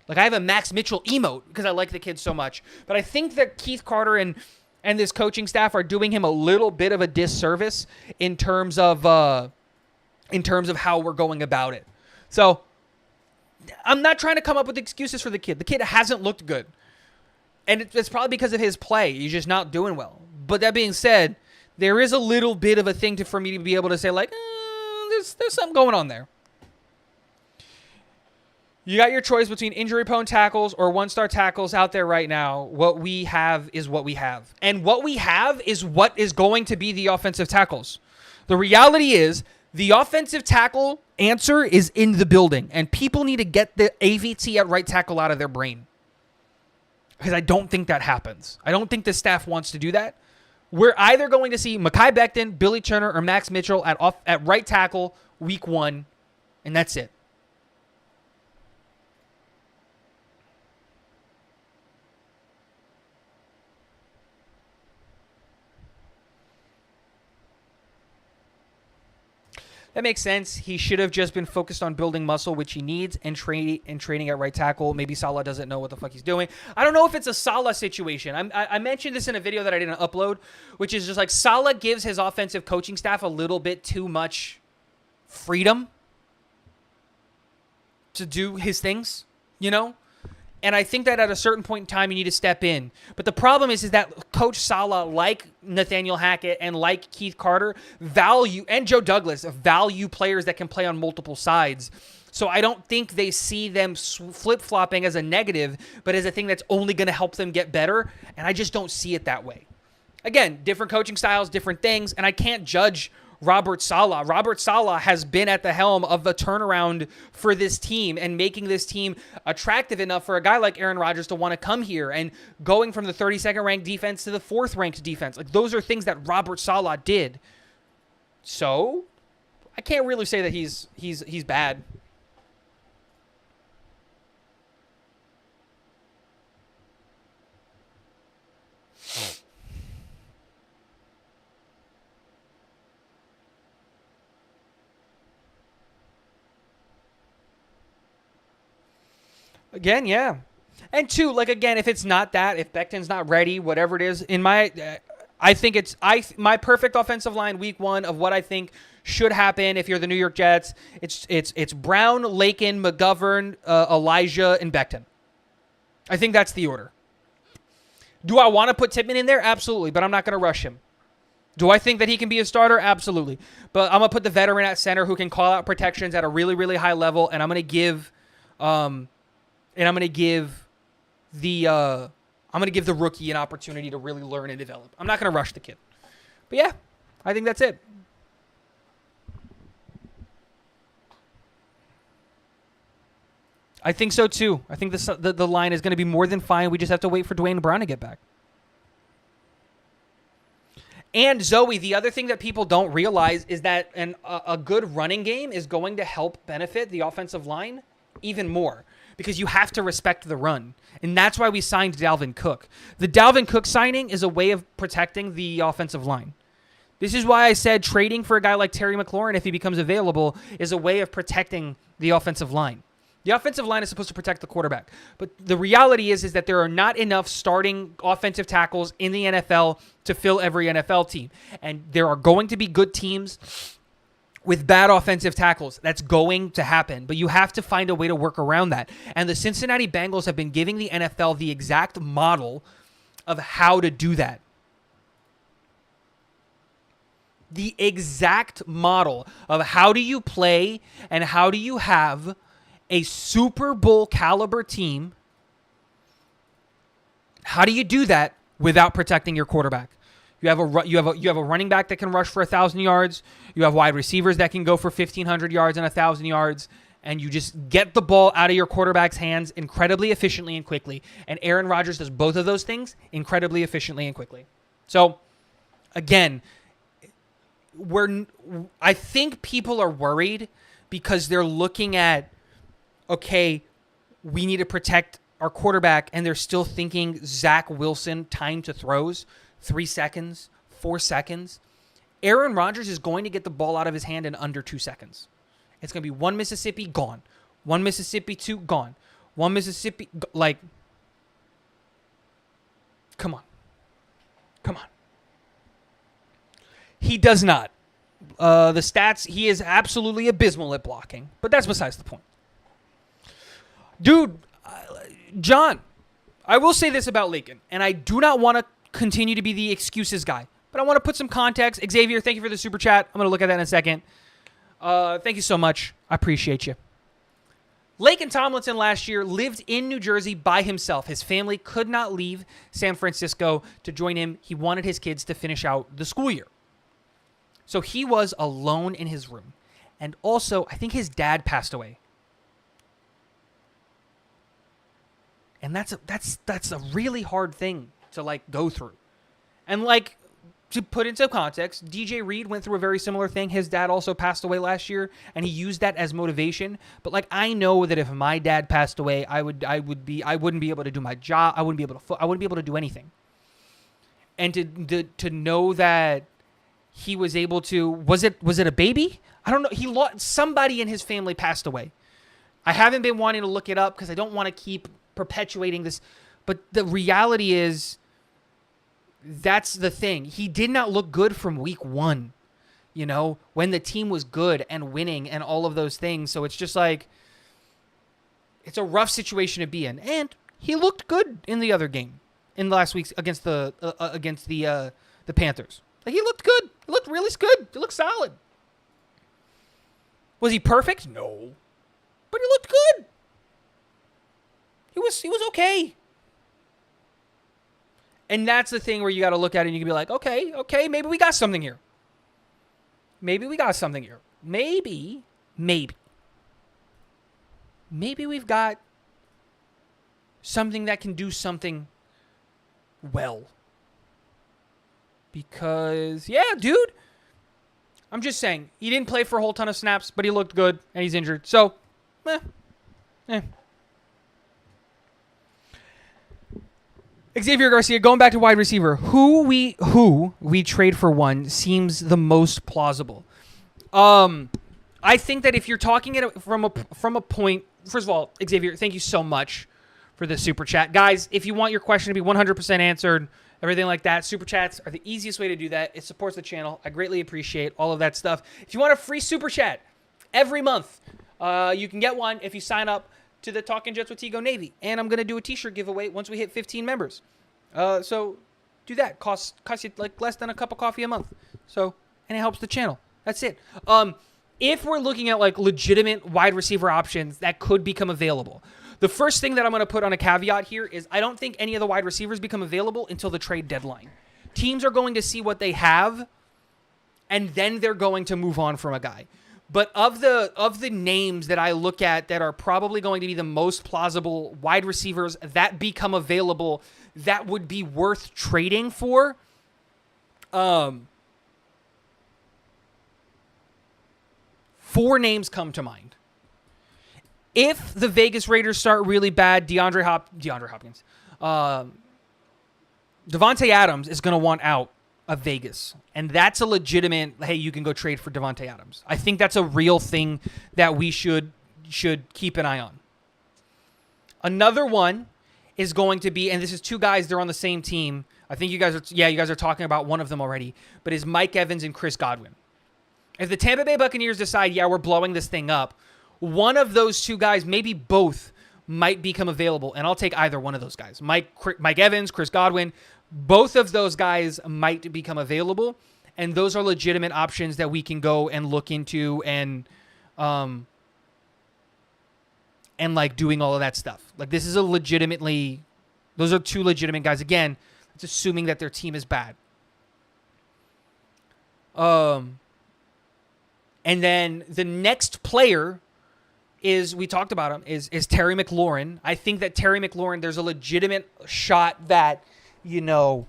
Like, I have a Max Mitchell emote because I like the kid so much. But I think that Keith Carter and this coaching staff are doing him a little bit of a disservice in terms of how we're going about it. So, I'm not trying to come up with excuses for the kid. The kid hasn't looked good. And it's probably because of his play. He's just not doing well. But that being said, there is a little bit of a thing for me to be able to say, like, there's something going on there. You got your choice between injury-prone tackles or one-star tackles out there right now. What we have is what we have. And what we have is what is going to be the offensive tackles. The reality is the offensive tackle answer is in the building, and people need to get the AVT at right tackle out of their brain. Because I don't think that happens. I don't think the staff wants to do that. We're either going to see Mekhi Becton, Billy Turner, or Max Mitchell at right tackle week 1, and that's it. That makes sense. He should have just been focused on building muscle, which he needs, and training at right tackle. Maybe Saleh doesn't know what the fuck he's doing. I don't know if it's a Saleh situation. I mentioned this in a video that I didn't upload, which is just like Saleh gives his offensive coaching staff a little bit too much freedom to do his things, you know? And I think that at a certain point in time, you need to step in. But the problem is that Coach Saleh, like Nathaniel Hackett and like Keith Carter, and Joe Douglas, value players that can play on multiple sides. So I don't think they see them flip-flopping as a negative, but as a thing that's only going to help them get better. And I just don't see it that way. Again, different coaching styles, different things, and I can't judge Robert Saleh. Robert Saleh has been at the helm of the turnaround for this team and making this team attractive enough for a guy like Aaron Rodgers to want to come here and going from the 32nd ranked defense to the 4th ranked defense. Like, those are things that Robert Saleh did. So I can't really say that he's bad. Again, yeah. And two, like, again, if it's not that, if Becton's not ready, whatever it is, I think my perfect offensive line week 1 of what I think should happen if you're the New York Jets, it's Brown, Lakin, McGovern, Elijah, and Becton. I think that's the order. Do I want to put Tippmann in there? Absolutely, but I'm not going to rush him. Do I think that he can be a starter? Absolutely. But I'm going to put the veteran at center who can call out protections at a really, really high level, and I'm going to give the rookie an opportunity to really learn and develop. I'm not going to rush the kid. But yeah, I think that's it. I think so too. I think the line is going to be more than fine. We just have to wait for Dwayne Brown to get back. And Zoe, the other thing that people don't realize is that a good running game is going to help benefit the offensive line even more, because you have to respect the run. And that's why we signed Dalvin Cook. The Dalvin Cook signing is a way of protecting the offensive line. This is why I said trading for a guy like Terry McLaurin, if he becomes available, is a way of protecting the offensive line. The offensive line is supposed to protect the quarterback. But the reality is that there are not enough starting offensive tackles in the NFL to fill every NFL team. And there are going to be good teams with bad offensive tackles. That's going to happen. But you have to find a way to work around that. And the Cincinnati Bengals have been giving the NFL the exact model of how to do that. The exact model of how do you play and how do you have a Super Bowl caliber team. How do you do that without protecting your quarterback? You have a running back that can rush for 1,000 yards. You have wide receivers that can go for 1,500 yards and 1,000 yards, and you just get the ball out of your quarterback's hands incredibly efficiently and quickly. And Aaron Rodgers does both of those things incredibly efficiently and quickly. So, again, I think people are worried because they're looking at, okay, we need to protect our quarterback, and they're still thinking Zach Wilson time to throws, 3 seconds, 4 seconds. Aaron Rodgers is going to get the ball out of his hand in under 2 seconds. It's going to be one Mississippi, gone. One Mississippi, 2, gone. One Mississippi, come on. Come on. He does not. The stats, he is absolutely abysmal at blocking, but that's besides the point. Dude, John, I will say this about Lakin, and I do not want to continue to be the excuses guy, but I want to put some context. Xavier, thank you for the super chat. I'm going to look at that in a second. Thank you so much. I appreciate you. Laken Tomlinson last year lived in New Jersey by himself. His family could not leave San Francisco to join him. He wanted his kids to finish out the school year. So he was alone in his room. And also, I think his dad passed away. And that's a really hard thing to like go through. And like, to put into context, DJ Reed went through a very similar thing. His dad also passed away last year, and he used that as motivation. But like, I know that if my dad passed away, I wouldn't be able to do my job. I wouldn't be able to do anything. And to know that he was able to, was it a baby? I don't know. He lost somebody in his family passed away. I haven't been wanting to look it up because I don't want to keep perpetuating this. But the reality is, that's the thing. He did not look good from week 1, you know, when the team was good and winning and all of those things. So it's just like, it's a rough situation to be in. And he looked good in the other game in last week's against the Panthers. Like, he looked good. He looked really good. He looked solid. Was he perfect? No. But he looked good. He was okay. And that's the thing where you got to look at it and you can be like, okay, maybe we got something here. Maybe we've got something that can do something well. Because, yeah, dude, I'm just saying, he didn't play for a whole ton of snaps, but he looked good and he's injured. So, Xavier Garcia, going back to wide receiver, who we trade for one seems the most plausible. I think that if you're talking it from a point, first of all, Xavier, thank you so much for the super chat, guys. If you want your question to be 100% answered, everything like that, super chats are the easiest way to do that. It supports the channel. I greatly appreciate all of that stuff. If you want a free super chat every month, you can get one if you sign up to the Talking Jets with Tigo Navy. And I'm going to do a t-shirt giveaway once we hit 15 members. So do that. Costs you like less than a cup of coffee a month. So, and it helps the channel. That's it. If we're looking at like legitimate wide receiver options that could become available, the first thing that I'm going to put on a caveat here is I don't think any of the wide receivers become available until the trade deadline. Teams are going to see what they have, and then they're going to move on from a guy. But of the names that I look at that are probably going to be the most plausible wide receivers that become available that would be worth trading for, 4 names come to mind. If the Vegas Raiders start really bad, DeAndre Hopkins, Davante Adams is going to want out of Vegas. And that's a legitimate, hey, you can go trade for Davante Adams. I think that's a real thing that we should keep an eye on. Another one is going to be, and this is 2 guys, they're on the same team. I think you guys are talking about one of them already, but is Mike Evans and Chris Godwin. If the Tampa Bay Buccaneers decide, we're blowing this thing up, one of those 2 guys, maybe both, might become available, and I'll take either one of those guys. Mike Evans, Chris Godwin, both of those guys might become available, and those are legitimate options that we can go and look into and like doing all of that stuff. Like, this is those are 2 legitimate guys. Again, it's assuming that their team is bad. And then the next player is, we talked about him, is Terry McLaurin. I think that Terry McLaurin, there's a legitimate shot that, you know,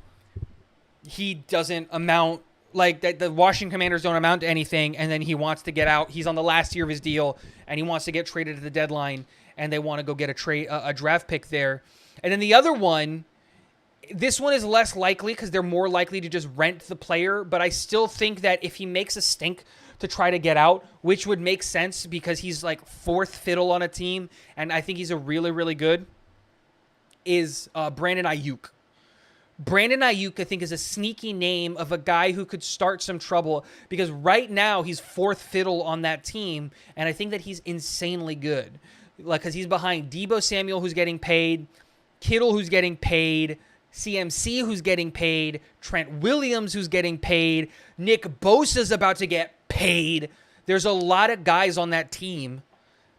he doesn't amount, like that the Washington Commanders don't amount to anything, and then he wants to get out. He's on the last year of his deal, and he wants to get traded at the deadline, and they want to go get a draft pick there. And then the other one, this one is less likely because they're more likely to just rent the player, but I still think that if he makes a stink to try to get out, which would make sense because he's like 4th fiddle on a team, and I think he's a really, really good, is Brandon Ayuk. Brandon Ayuk, I think, is a sneaky name of a guy who could start some trouble because right now he's 4th fiddle on that team, and I think that he's insanely good. Like, because he's behind Deebo Samuel, who's getting paid, Kittle, who's getting paid, CMC, who's getting paid, Trent Williams, who's getting paid, Nick Bosa's about to get paid. There's a lot of guys on that team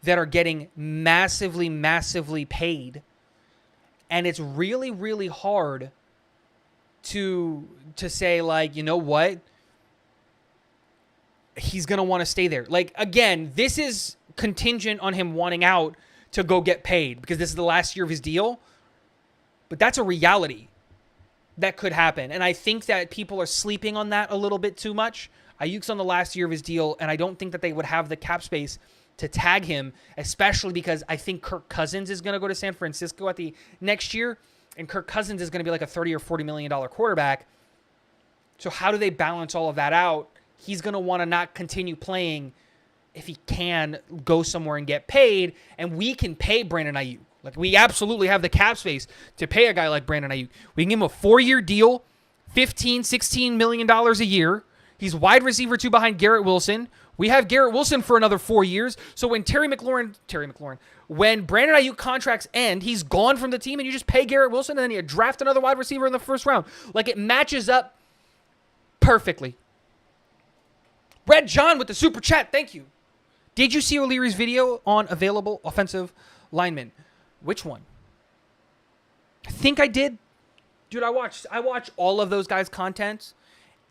that are getting massively, massively paid. And it's really, really hard to say, like, you know what? He's going to want to stay there. Like, again, this is contingent on him wanting out to go get paid because this is the last year of his deal. But that's a reality that could happen. And I think that people are sleeping on that a little bit too much. Ayuk's on the last year of his deal, and I don't think that they would have the cap space to tag him, especially because I think Kirk Cousins is going to go to San Francisco at the next year, and Kirk Cousins is going to be like a $30 or $40 million quarterback. So how do they balance all of that out? He's going to want to not continue playing if he can go somewhere and get paid, and we can pay Brandon Ayuk. Like, we absolutely have the cap space to pay a guy like Brandon Ayuk. We can give him a 4-year deal, $16 million a year. He's wide receiver 2 behind Garrett Wilson. We have Garrett Wilson for another 4 years. So when when Brandon Ayuk contracts end, he's gone from the team, and you just pay Garrett Wilson, and then you draft another wide receiver in the first round. Like, it matches up perfectly. Red John with the super chat. Thank you. Did you see O'Leary's video on available offensive linemen? Which one? I think I did. Dude, I watch all of those guys' content.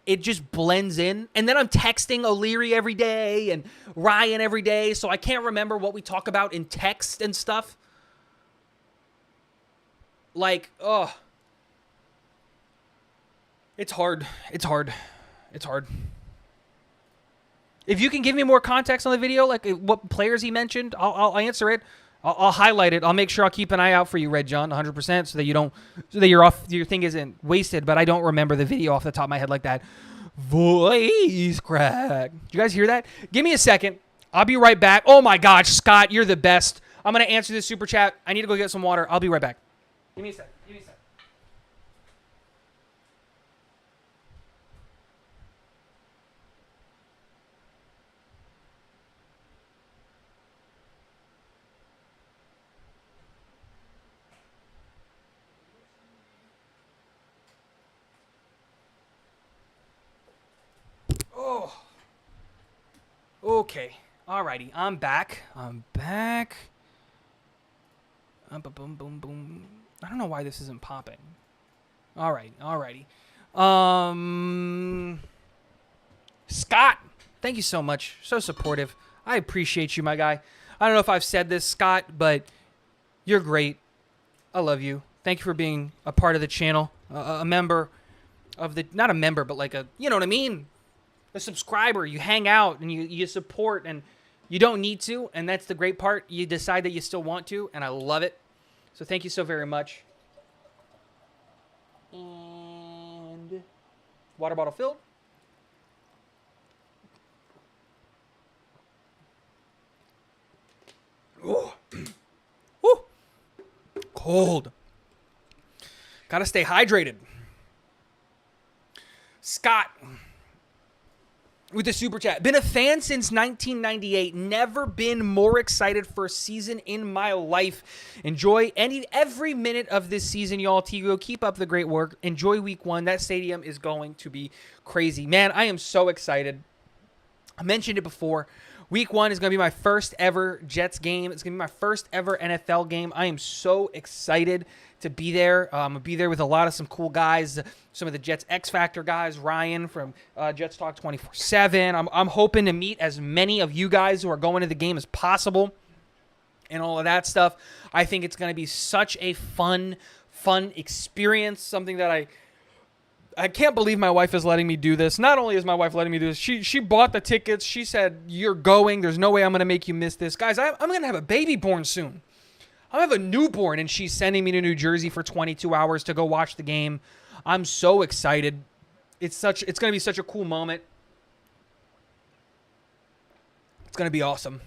It just blends in. And then I'm texting O'Leary every day and Ryan every day, so I can't remember what we talk about in text and stuff. Like, oh. It's hard. It's hard. It's hard. If you can give me more context on the video, like what players he mentioned, I'll answer it. I'll highlight it. I'll make sure I'll keep an eye out for you, Red John, 100%, so that your thing isn't wasted. But I don't remember the video off the top of my head like that. Voice crack. Did you guys hear that? Give me a second. I'll be right back. Oh my gosh, Scott, you're the best. I'm gonna answer this super chat. I need to go get some water. I'll be right back. Give me a second. Oh. Okay. Alrighty. I'm back. Boom, boom, boom. I don't know why this isn't popping. Alrighty. Scott, thank you so much. So supportive. I appreciate you, my guy. I don't know if I've said this, Scott, but you're great. I love you. Thank you for being a part of the channel, a member of the, not a member, but like a, you know what I mean? A subscriber. You hang out and you support, and you don't need to, and that's the great part. You decide that you still want to, and I love it. So thank you so very much. And water bottle filled. Oh. Woo. Cold. Gotta stay hydrated. Scott with the super chat. Been a fan since 1998. Never been more excited for a season in my life. Enjoy every minute of this season, y'all. Tigo, keep up the great work. Enjoy week 1. That stadium is going to be crazy. Man, I am so excited. I mentioned it before. Week 1 is going to be my first ever Jets game. It's going to be my first ever NFL game. I am so excited to be there. I'm going to be there with some cool guys, some of the Jets X Factor guys, Ryan from Jets Talk 24/7. I'm hoping to meet as many of you guys who are going to the game as possible and all of that stuff. I think it's going to be such a fun experience, something that I can't believe my wife is letting me do this. Not only is my wife letting me do this, she bought the tickets. She said, you're going. There's no way I'm going to make you miss this. Guys, I'm going to have a baby born soon. I'm going to have a newborn, and she's sending me to New Jersey for 22 hours to go watch the game. I'm so excited. It's going to be such a cool moment. It's going to be awesome.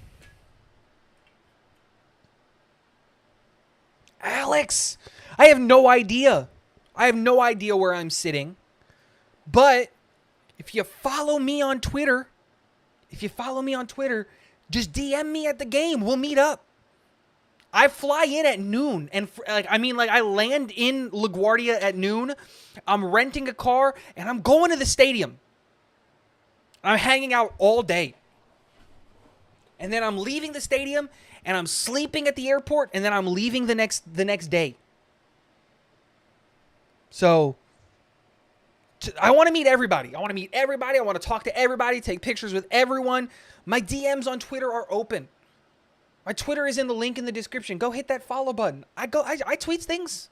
Alex, I have no idea. I have no idea where I'm sitting. But if you follow me on Twitter, just DM me at the game. We'll meet up. I fly in at noon, and I land in LaGuardia at noon. I'm renting a car, and I'm going to the stadium. I'm hanging out all day. And then I'm leaving the stadium, and I'm sleeping at the airport, and then I'm leaving the next day. So I want to meet everybody. I want to talk to everybody, take pictures with everyone. My DMs on Twitter are open. My Twitter is in the link in the description. Go hit that follow button. I tweet things.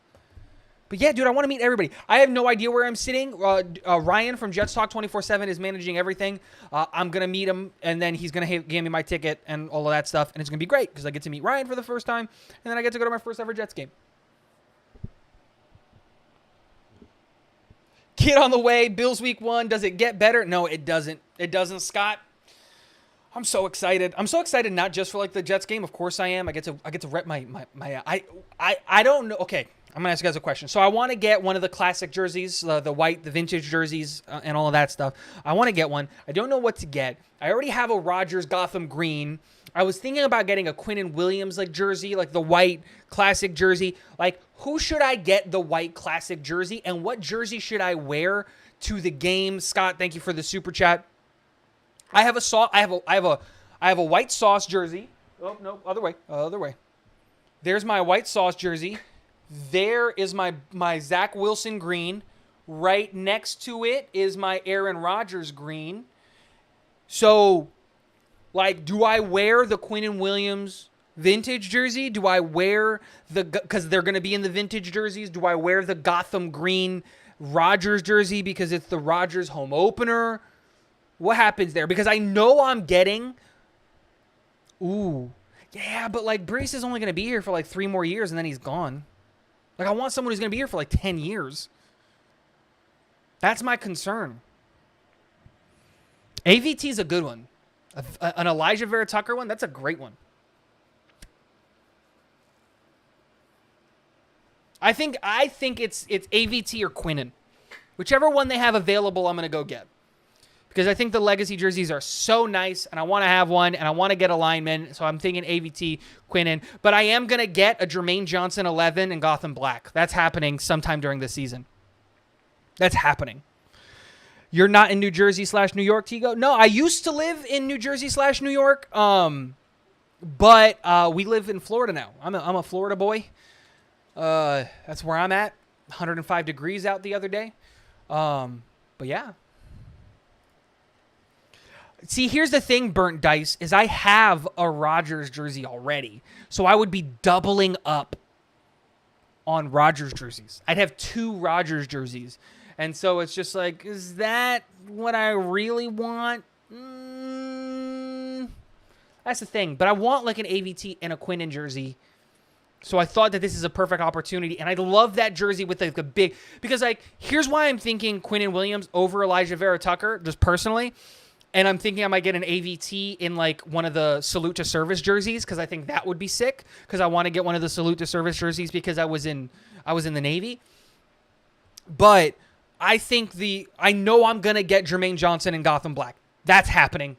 But yeah, dude, I want to meet everybody. I have no idea where I'm sitting. Ryan from Jets Talk 24/7 is managing everything. I'm going to meet him, and then he's going to give me my ticket and all of that stuff. And it's going to be great because I get to meet Ryan for the first time, and then I get to go to my first ever Jets game. Get on the way. Bills week 1. Does it get better? No, it doesn't. It doesn't, Scott. I'm so excited. I'm so excited not just for like the Jets game. Of course I am. I get to rep my I don't know. Okay, I'm gonna ask you guys a question. So I want to get one of the classic jerseys, the white, the vintage jerseys, and all of that stuff. I want to get one. I don't know what to get. I already have a Rodgers Gotham green. I was thinking about getting a Quinnen Williams like jersey, like the white classic jersey. Like, who should I get the white classic jersey, and what jersey should I wear to the game? Scott, thank you for the super chat. I have a white sauce jersey. Oh no, other way. There's my white sauce jersey. There is my Zach Wilson green. Right next to it is my Aaron Rodgers green. So, like, do I wear the Quinnen Williams vintage jersey? Do I wear because they're going to be in the vintage jerseys? Do I wear the Gotham green Rodgers jersey because it's the Rodgers home opener? What happens there? Because I know I'm getting... Ooh. Yeah, but, like, Brees is only going to be here for, like, 3 more years, and then he's gone. Like, I want someone who's going to be here for, like, 10 years. That's my concern. AVT's a good one. An Elijah Vera Tucker one, that's a great one. I think it's AVT or Quinnen. Whichever one they have available, I'm going to go get. Because I think the legacy jerseys are so nice, and I want to have one, and I want to get a lineman, so I'm thinking AVT, Quinnen. But I am going to get a Jermaine Johnson 11 in Gotham Black. That's happening sometime during the season. That's happening. You're not in New Jersey / New York, Tigo? No, I used to live in New Jersey / New York, but we live in Florida now. I'm a Florida boy. That's where I'm at. 105 degrees out the other day. But yeah. See, here's the thing, Burnt Dice, is I have a Rodgers jersey already. So I would be doubling up on Rodgers jerseys. I'd have 2 Rodgers jerseys. And so it's just like, is that what I really want? That's the thing. But I want like an AVT and a Quinnen jersey. So I thought that this is a perfect opportunity. And I love that jersey with like the big... Because like, here's why I'm thinking Quinnen Williams over Elijah Vera Tucker, just personally. And I'm thinking I might get an AVT in like one of the Salute to Service jerseys because I think that would be sick. Because I want to get one of the Salute to Service jerseys because I was in the Navy. But I think I know I'm gonna get Jermaine Johnson in Gotham Black. That's happening.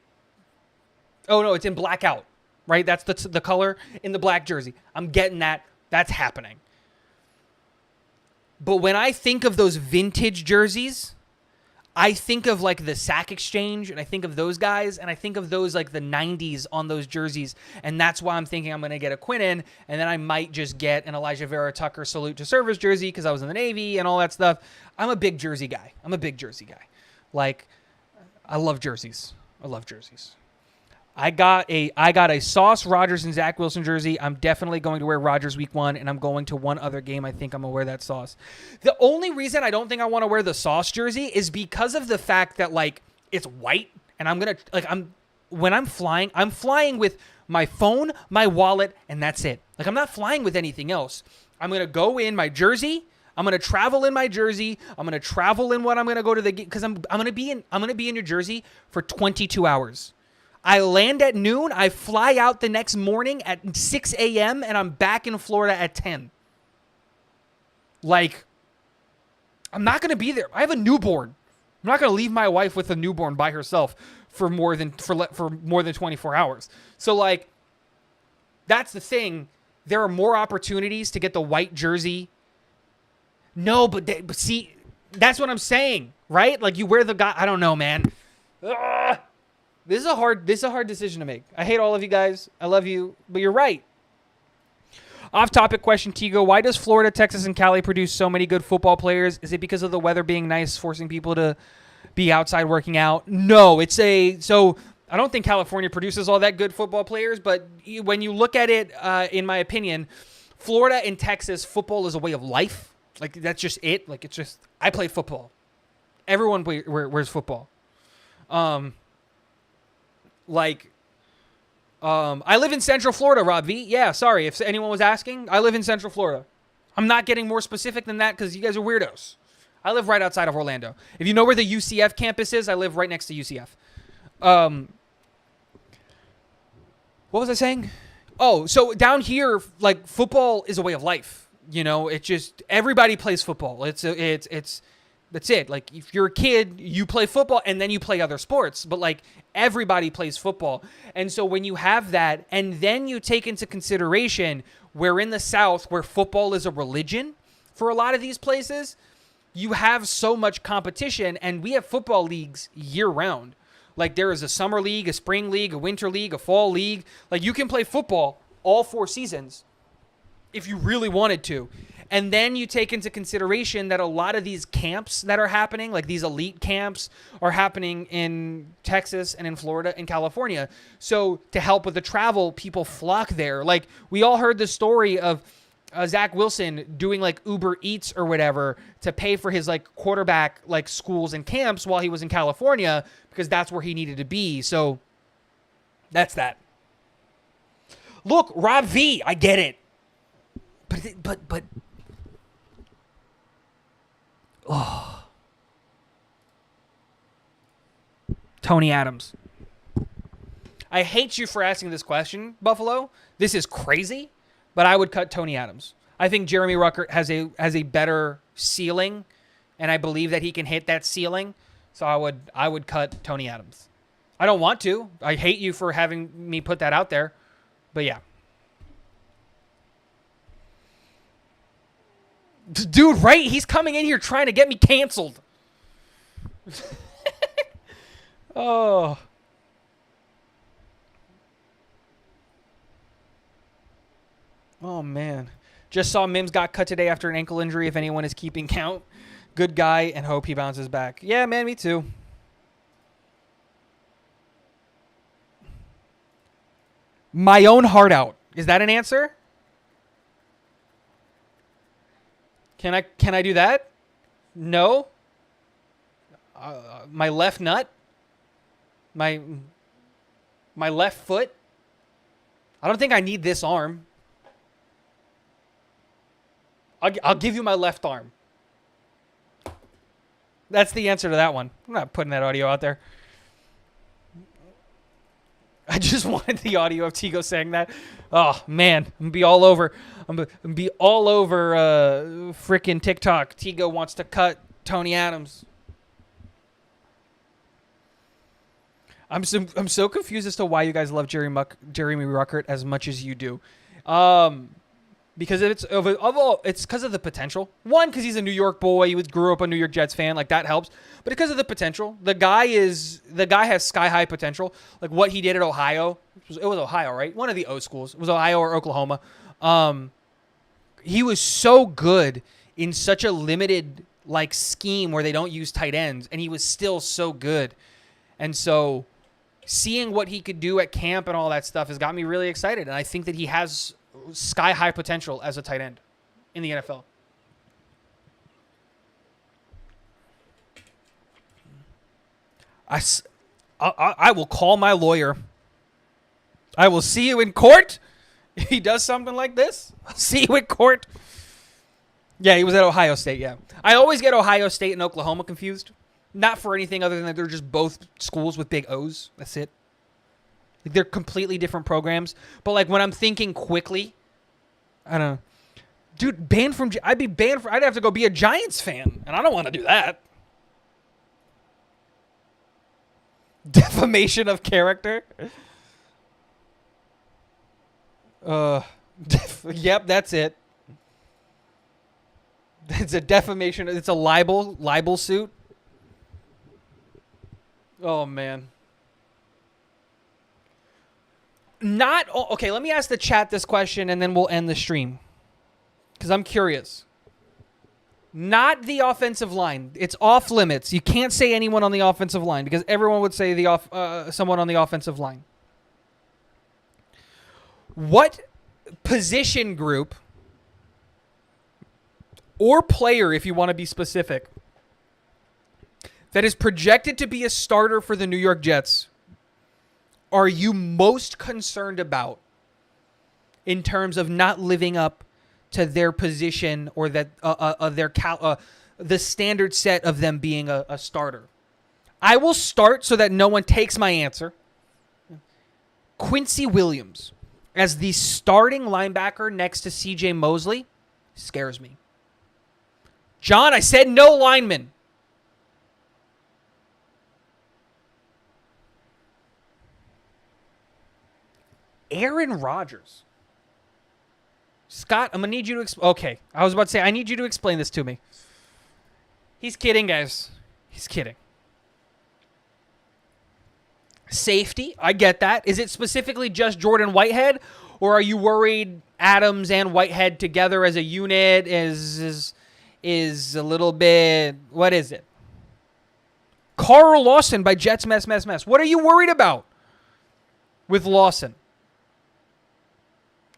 Oh no, it's in blackout, right? That's the color in the black jersey. I'm getting that. That's happening. But when I think of those vintage jerseys, I think of like the Sack Exchange, and I think of those guys, and I think of those like the 90s on those jerseys, and that's why I'm thinking I'm going to get a Quinnen, and then I might just get an Elijah Vera Tucker Salute to Service jersey because I was in the Navy and all that stuff. I'm a big jersey guy. Like, I love jerseys. I got a Sauce, Rodgers, and Zach Wilson jersey. I'm definitely going to wear Rodgers week 1, and I'm going to one other game. I think I'm going to wear that Sauce. The only reason I don't think I want to wear the Sauce jersey is because of the fact that, like, it's white, and when I'm flying with my phone, my wallet, and that's it. Like, I'm not flying with anything else. I'm going to go in my jersey. I'm going to travel in my jersey. I'm going to travel in what I'm going to go to the game, because I'm going to be in New Jersey for 22 hours. I land at noon, I fly out the next morning at 6 a.m., and I'm back in Florida at 10. Like, I'm not going to be there. I have a newborn. I'm not going to leave my wife with a newborn by herself for more than 24 hours. So, like, that's the thing. There are more opportunities to get the white jersey. No, but see, that's what I'm saying, right? Like, you wear the guy. I don't know, man. Ugh. This is a hard decision to make. I hate all of you guys. I love you, but you're right. Off-topic question, Tigo. Why does Florida, Texas, and Cali produce so many good football players? Is it because of the weather being nice, forcing people to be outside working out? No, so I don't think California produces all that good football players, but when you look at it, in my opinion, Florida and Texas, football is a way of life. Like, that's just it. Like, it's just, I play football. Everyone wears football. I live in Central Florida, Rob V. Yeah, sorry if anyone was asking. I live in Central Florida. I'm not getting more specific than that because you guys are weirdos. I live right outside of Orlando. If you know where the UCF campus is, I live right next to UCF. What was I saying? Oh, so down here, like, football is a way of life. You know, it just, everybody plays football. It's that's it. Like, if you're a kid, you play football and then you play other sports. But, like, everybody plays football. And so when you have that, and then you take into consideration we're in the South where football is a religion for a lot of these places, you have so much competition, and we have football leagues year round. Like, there is a summer league, a spring league, a winter league, a fall league. Like, you can play football all 4 seasons if you really wanted to. And then you take into consideration that a lot of these camps that are happening, like these elite camps, are happening in Texas and in Florida and California. So to help with the travel, people flock there. Like, we all heard the story of Zach Wilson doing like Uber Eats or whatever to pay for his like quarterback like schools and camps while he was in California because that's where he needed to be. So that's that. Look, Rob V, I get it. But oh. Tony Adams. I hate you for asking this question, Buffalo. This is crazy, but I would cut Tony Adams. I think Jeremy Ruckert has a better ceiling, and I believe that he can hit that ceiling. So I would cut Tony Adams. I don't want to. I hate you for having me put that out there, but yeah. Dude, right? He's coming in here trying to get me canceled. Oh. Oh, man. Just saw Mims got cut today after an ankle injury, if anyone is keeping count. Good guy, and hope he bounces back. Yeah, man, me too. My own heart out. Is that an answer? Can I do that? No. My left nut. My left foot. I don't think I need this arm. I'll give you my left arm. That's the answer to that one. I'm not putting that audio out there. I just wanted the audio of Tigo saying that. Oh, man. I'm going to be all over. Frickin' TikTok. Tigo wants to cut Tony Adams. I'm so confused as to why you guys love Jeremy Ruckert as much as you do. Because it's because of the potential. One, because he's a New York boy. He grew up a New York Jets fan. Like, that helps. But because of the potential. The guy has sky high potential. Like, what he did at Ohio. It was Ohio, right? One of the O schools. It was Ohio or Oklahoma. He was so good in such a limited like scheme where they don't use tight ends, and he was still so good. And so seeing what he could do at camp and all that stuff has got me really excited. And I think that he has sky high potential as a tight end in the NFL. I will call my lawyer. I will see you in court if he does something like this. I'll see you in court. Yeah, he was at Ohio State, yeah. I always get Ohio State and Oklahoma confused. Not for anything other than that they're just both schools with big O's. That's it. Like, they're completely different programs. But, like, when I'm thinking quickly, I don't know. Dude, I'd have to go be a Giants fan, and I don't want to do that. Defamation of character. Yep, that's it. It's a defamation. It's a libel suit. Oh, man. Not okay. Let me ask the chat this question, and then we'll end the stream because I'm curious. Not the offensive line. It's off limits. You can't say anyone on the offensive line because everyone would say someone on the offensive line. What position group or player, if you want to be specific, that is projected to be a starter for the New York Jets are you most concerned about in terms of not living up to their position or that the standard set of them being a starter? I will start so that no one takes my answer. Quincy Williams as the starting linebacker next to CJ Mosley scares me. John, I said no lineman. Aaron Rodgers. Scott, I'm going to need you to okay, I was about to say, I need you to explain this to me. He's kidding, guys. He's kidding. Safety, I get that. Is it specifically just Jordan Whitehead, or are you worried Adams and Whitehead together as a unit is a little bit, what is it? Carl Lawson by Jets Mess. What are you worried about with Lawson?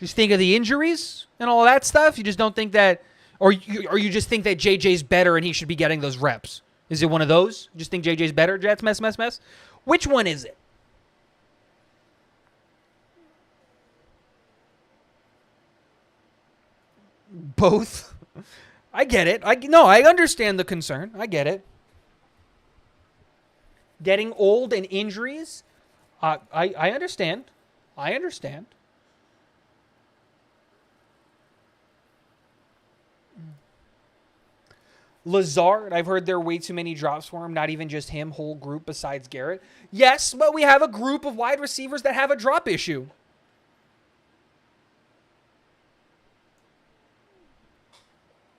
Just think of the injuries and all that stuff? You just don't think that, or you just think that JJ's better and he should be getting those reps? Is it one of those? You just think JJ's better, Jets Mess? Which one is it? Both. I get it. I understand the concern. I get it. Getting old and injuries, I understand. I understand. Lazard, I've heard there are way too many drops for him, not even just him, whole group besides Garrett. Yes, but we have a group of wide receivers that have a drop issue.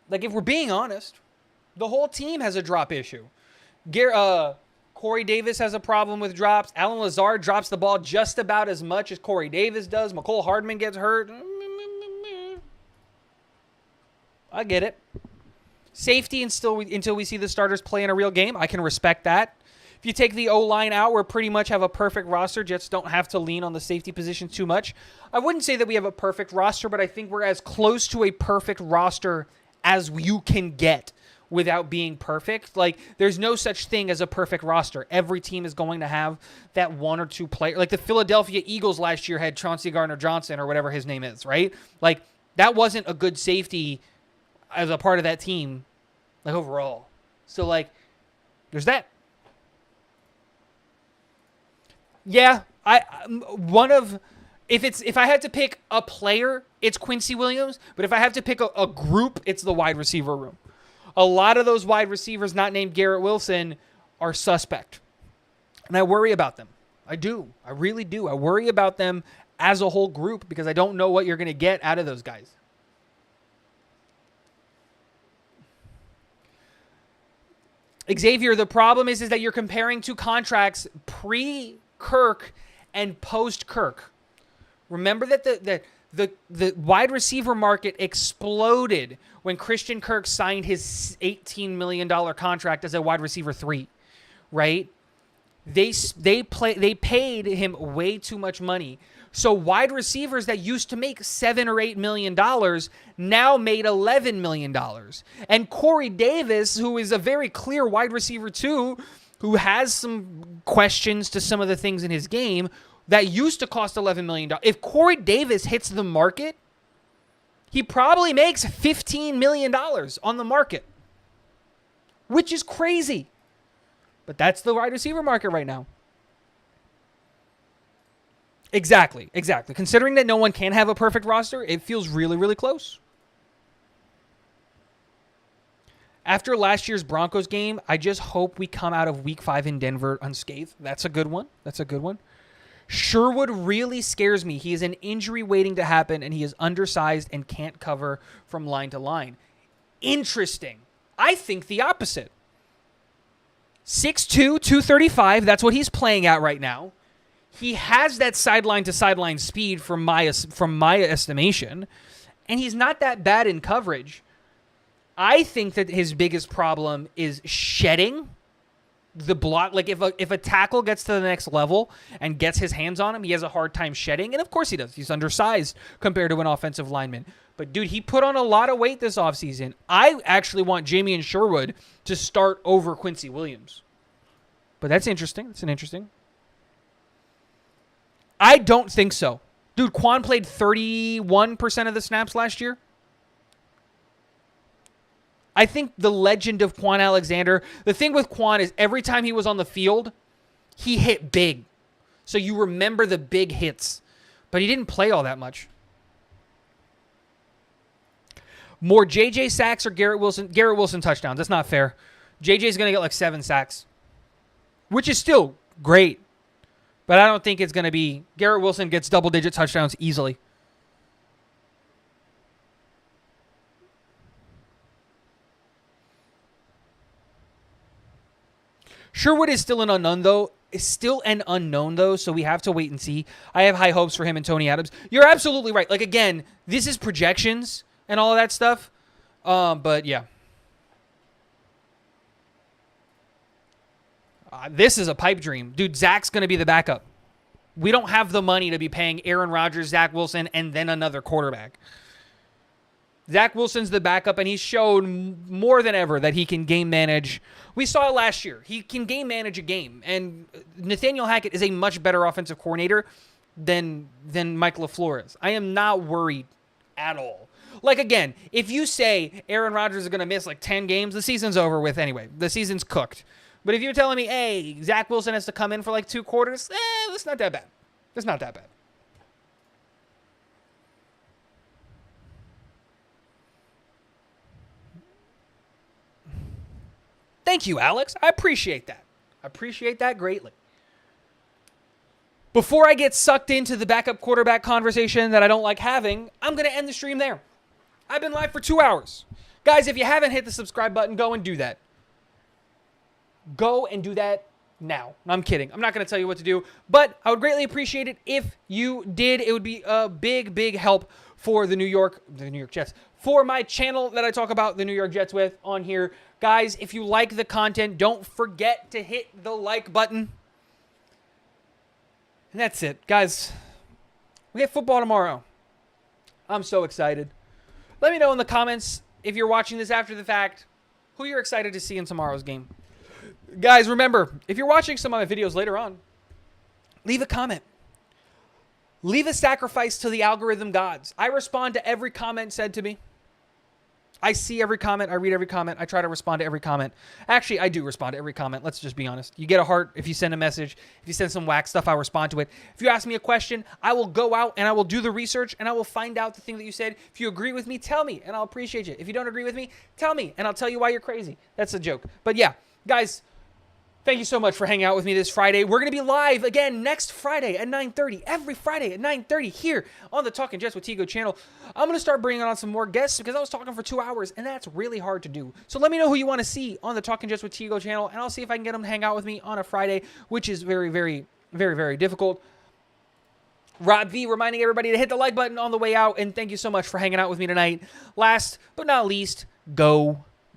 Like, if we're being honest, the whole team has a drop issue. Corey Davis has a problem with drops. Alan Lazard drops the ball just about as much as Corey Davis does. McCole Hardman gets hurt. I get it. Safety until we see the starters play in a real game, I can respect that. If you take the O-line out, we pretty much have a perfect roster. Jets don't have to lean on the safety position too much. I wouldn't say that we have a perfect roster, but I think we're as close to a perfect roster as you can get without being perfect. Like, there's no such thing as a perfect roster. Every team is going to have that one or two player. Like the Philadelphia Eagles last year had Chauncey Gardner-Johnson or whatever his name is, right? Like, that wasn't a good safety as a part of that team, like, overall. So, like, there's that. Yeah, if I had to pick a player, it's Quincy Williams. But if I have to pick a group, it's the wide receiver room. A lot of those wide receivers not named Garrett Wilson are suspect. And I worry about them. I do. I really do. I worry about them as a whole group because I don't know what you're going to get out of those guys. Xavier, the problem is that you're comparing two contracts pre-Kirk and post-Kirk. Remember that the wide receiver market exploded when Christian Kirk signed his $18 million contract as a wide receiver 3, right? They paid him way too much money. So wide receivers that used to make $7 or $8 million now made $11 million. And Corey Davis, who is a very clear wide receiver too, who has some questions to some of the things in his game, that used to cost $11 million. If Corey Davis hits the market, he probably makes $15 million on the market, which is crazy. But that's the wide receiver market right now. Exactly. Considering that no one can have a perfect roster, it feels really, really close. After last year's Broncos game, I just hope we come out of Week 5 in Denver unscathed. That's a good one. Sherwood really scares me. He is an injury waiting to happen, and he is undersized and can't cover from line to line. Interesting. I think the opposite. 6'2", 235, that's what he's playing at right now. He has that sideline to sideline speed from my estimation, and he's not that bad in coverage. I think that his biggest problem is shedding the block. Like if a tackle gets to the next level and gets his hands on him, he has a hard time shedding, and of course he does. He's undersized compared to an offensive lineman. But dude, he put on a lot of weight this offseason. I actually want Jamie Sherwood to start over Quincy Williams. But that's interesting. That's an interesting. I don't think so. Dude, Quan played 31% of the snaps last year. I think the legend of Quan Alexander, the thing with Quan is every time he was on the field, he hit big. So you remember the big hits. But he didn't play all that much. More JJ sacks or Garrett Wilson? Garrett Wilson touchdowns. That's not fair. JJ's going to get like 7 sacks, which is still great. But I don't think it's going to be... Garrett Wilson gets double-digit touchdowns easily. Sherwood is still an unknown, though. So we have to wait and see. I have high hopes for him and Tony Adams. You're absolutely right. Like, again, this is projections and all of that stuff. But, yeah. This is a pipe dream. Dude, Zach's going to be the backup. We don't have the money to be paying Aaron Rodgers, Zach Wilson, and then another quarterback. Zach Wilson's the backup, and he's shown more than ever that he can game manage. We saw it last year. He can game manage a game, and Nathaniel Hackett is a much better offensive coordinator than Mike LaFleur is. I am not worried at all. Like, again, if you say Aaron Rodgers is going to miss like 10 games, the season's over with anyway. The season's cooked. But if you're telling me, hey, Zach Wilson has to come in for like 2 quarters, that's not that bad. That's not that bad. Thank you, Alex. I appreciate that. I appreciate that greatly. Before I get sucked into the backup quarterback conversation that I don't like having, I'm going to end the stream there. I've been live for 2 hours. Guys, if you haven't hit the subscribe button, go and do that. Go and do that now. I'm kidding. I'm not going to tell you what to do, but I would greatly appreciate it if you did. It would be a big, big help for the New York Jets, for my channel that I talk about the New York Jets with on here. Guys, if you like the content, don't forget to hit the like button. And that's it. Guys, we have football tomorrow. I'm so excited. Let me know in the comments, if you're watching this after the fact, who you're excited to see in tomorrow's game. Guys, remember, if you're watching some of my videos later on, leave a comment. Leave a sacrifice to the algorithm gods. I respond to every comment said to me. I see every comment. I read every comment. I try to respond to every comment. Actually, I do respond to every comment. Let's just be honest. You get a heart if you send a message. If you send some whack stuff, I'll respond to it. If you ask me a question, I will go out and I will do the research and I will find out the thing that you said. If you agree with me, tell me and I'll appreciate you. If you don't agree with me, tell me and I'll tell you why you're crazy. That's a joke. But yeah, guys, thank you so much for hanging out with me this Friday. We're going to be live again next Friday at 9:30. Every Friday at 9:30 here on the Talking Jets with Tigo channel. I'm going to start bringing on some more guests because I was talking for 2 hours, and that's really hard to do. So let me know who you want to see on the Talking Jets with Tigo channel, and I'll see if I can get them to hang out with me on a Friday, which is very, very, very, very difficult. Rob V reminding everybody to hit the like button on the way out, and thank you so much for hanging out with me tonight. Last but not least, go